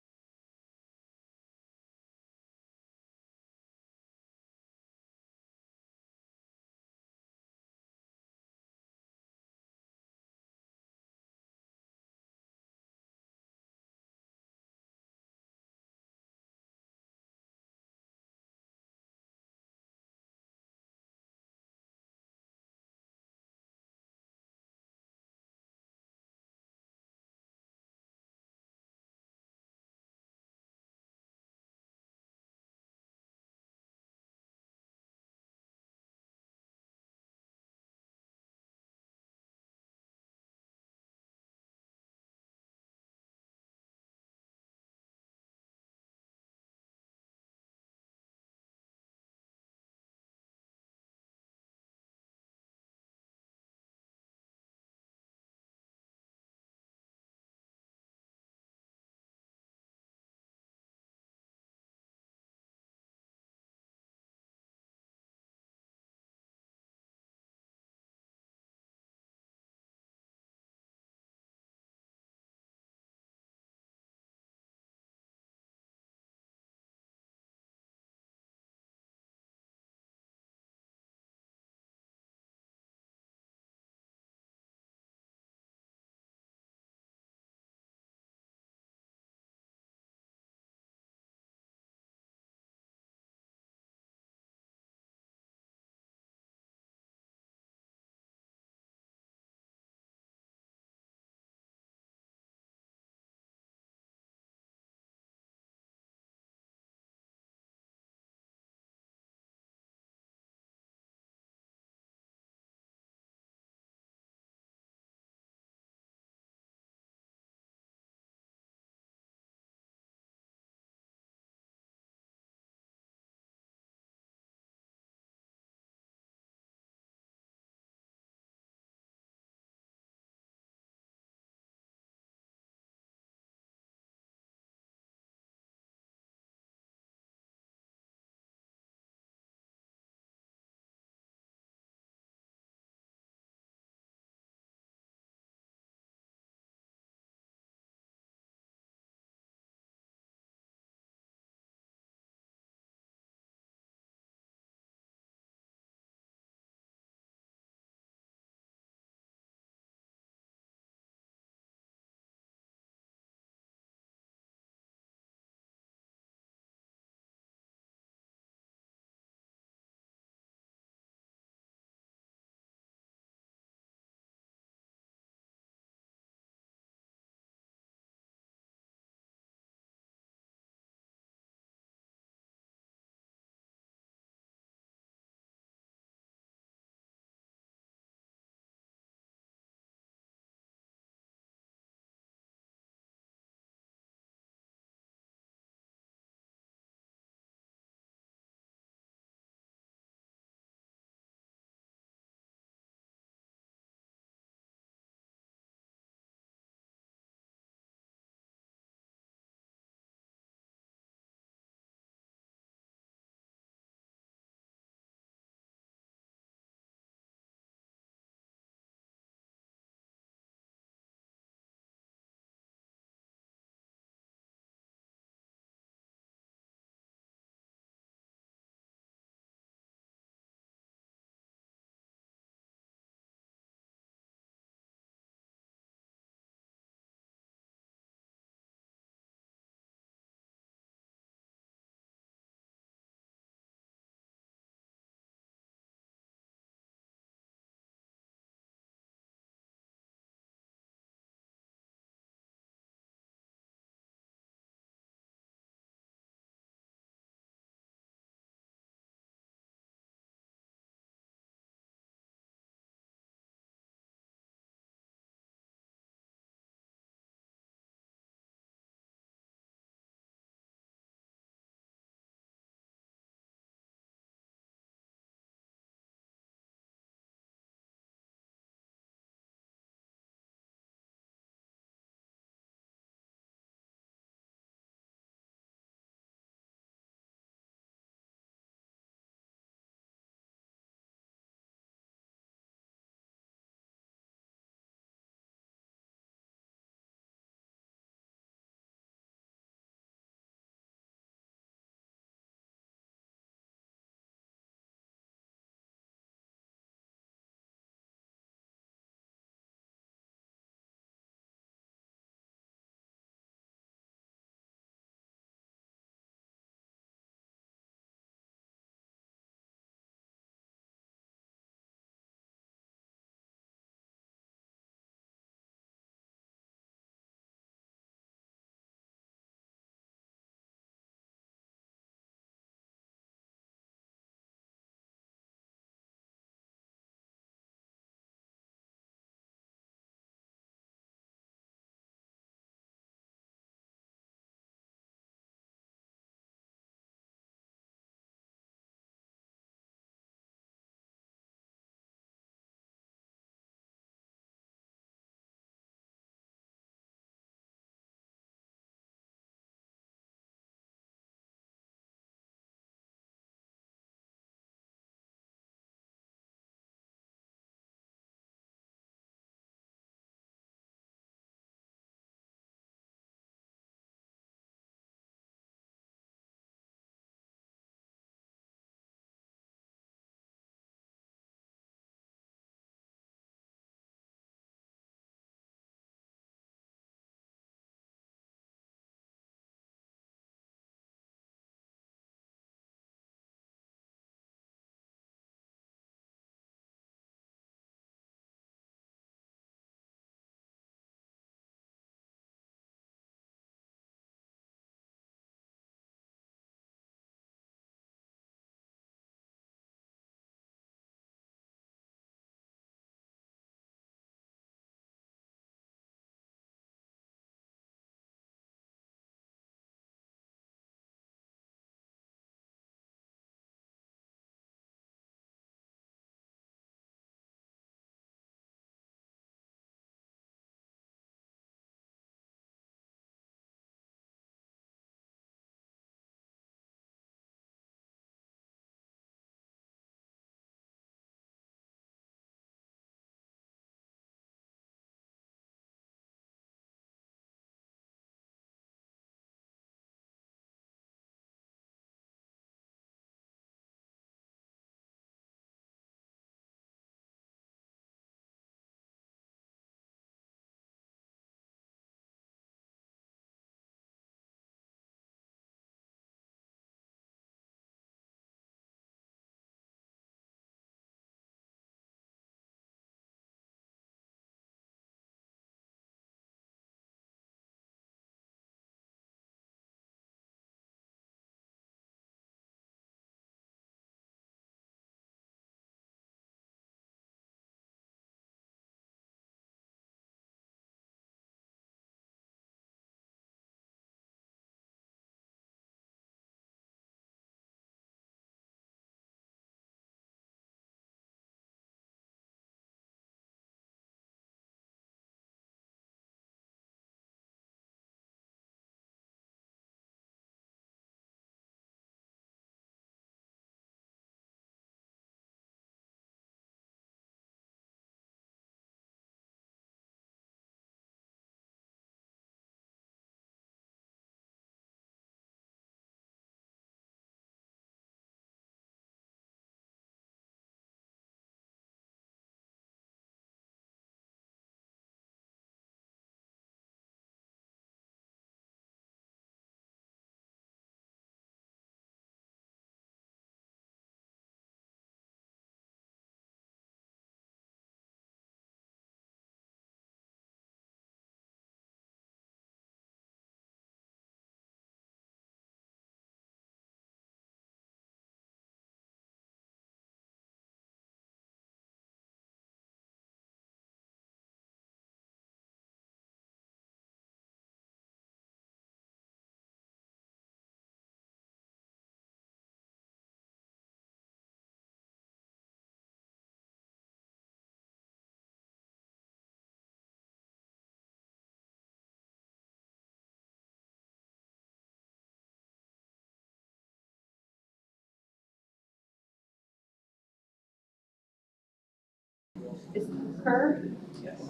Kerr?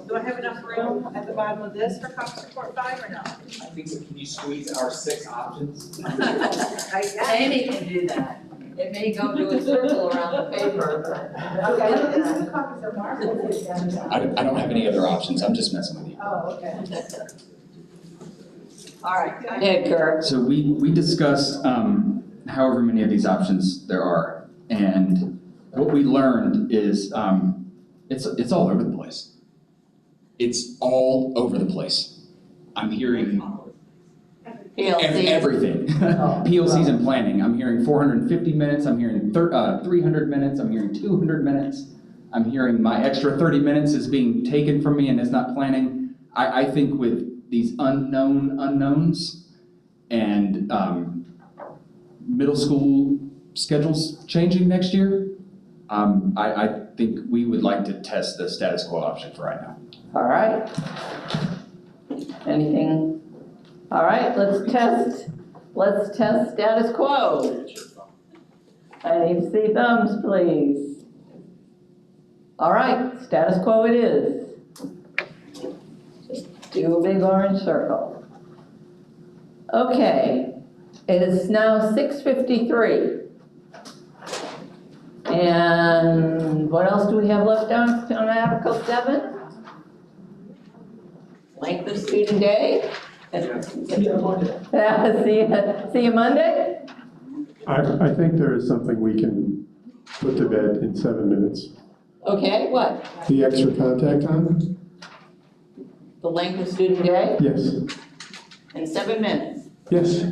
Do I have enough room at the bottom of this for Caucus Report 5 or no? I think so. Can you squeeze our 6 options? Amy can do that. It may go to a circle around the paper, but. Okay, this is the Caucus of March. I don't have any other options, I'm just messing with you. Oh, okay. All right. Ed Kerr. So we discussed however many of these options there are, and what we learned is it's all over the place. It's all over the place. I'm hearing everything. PLCs and planning. I'm hearing 450 minutes. I'm hearing 300 minutes. I'm hearing 200 minutes. I'm hearing my extra 30 minutes is being taken from me and is not planning. I think with these unknowns and middle school schedules changing next year, I think we would like to test the status quo option for right now. All right. Anything? All right, let's test status quo. I need to see thumbs, please. All right, status quo it is. Just do a big orange circle. Okay, it is now 6:53. And what else do we have left on Article 7? Length of student day? See you Monday? I think there is something we can put to bed in 7 minutes. Okay, what? The extra contact time? The length of student day? Yes. In 7 minutes? Yes.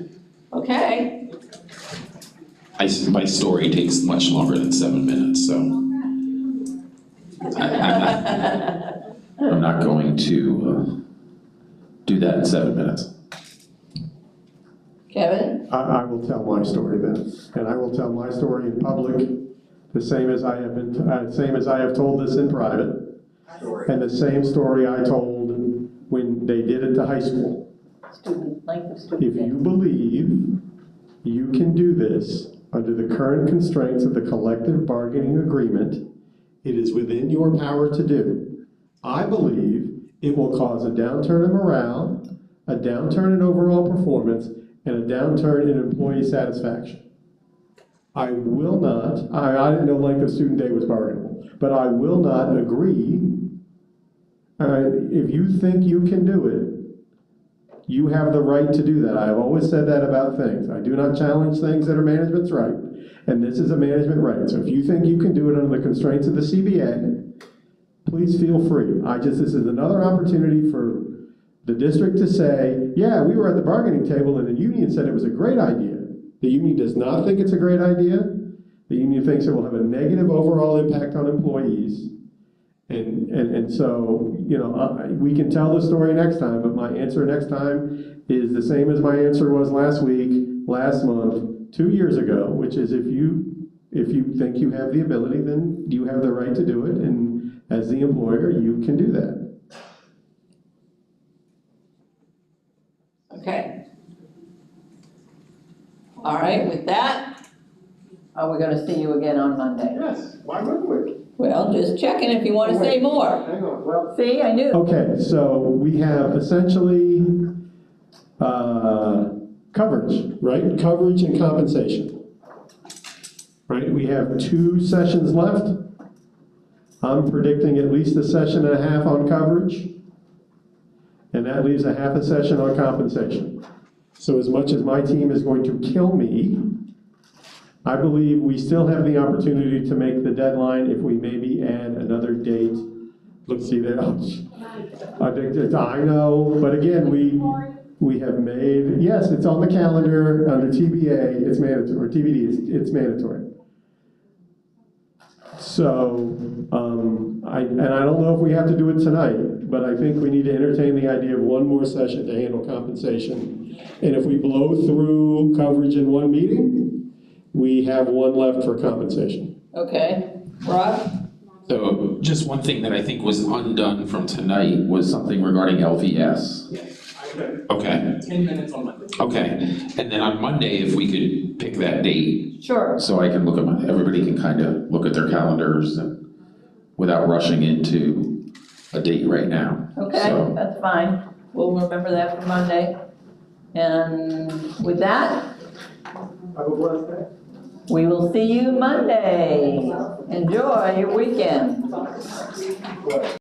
Okay. My story takes much longer than 7 minutes, so I'm not going to do that in 7 minutes. Kevin? I will tell my story then, and I will tell my story in public, the same as I have told this in private, and the same story I told when they did it to high school. Length of student If day. you believe you can do this under the current constraints of the collective bargaining agreement, it is within your power to do. I believe it will cause a downturn in morale, a downturn in overall performance, and a downturn in employee satisfaction. I will not, I didn't know length of student day was bargainable, but I will not agree. If you think you can do it, you have the right to do that. I have always said that about things. I do not challenge things that are management's right, and this is a management right. So if you think you can do it under the constraints of the CBA, please feel free. This is another opportunity for the district to say, yeah, we were at the bargaining table and the union said it was a great idea. The union does not think it's a great idea. The union thinks it will have a negative overall impact on employees. And so, you know, we can tell the story next time, but my answer next time is the same as my answer was last week, last month, 2 years ago, which is if you think you have the ability, then you have the right to do it, and as the employer, you can do that. Okay. All right, with that, are we gonna see you again on Monday? Yes, why wouldn't we? Well, just checking if you want to say more. Hang on, well. See, I knew. Okay, so we have essentially coverage, right? Coverage and compensation. Right, we have 2 sessions left. I'm predicting at least a session and a half on coverage. And that leaves a half a session on compensation. So as much as my team is going to kill me, I believe we still have the opportunity to make the deadline if we maybe add another date. Let's see there. I know, but again, we have made, yes, it's on the calendar under TBA, it's mandatory, or TBD, it's mandatory. So, I don't know if we have to do it tonight, but I think we need to entertain the idea of one more session to handle compensation. And if we blow through coverage in one meeting, we have one left for compensation. Okay, Rob? So just one thing that I think was undone from tonight was something regarding LVS. Okay. 10 minutes on Monday. Okay, and then on Monday, if we could pick that date. Sure. So I can look at everybody can kind of look at their calendars and without rushing into a date right now. Okay, So- that's fine. We'll remember that for Monday. And with that, Have a blessed day. we will see you Monday. Enjoy your weekend. What?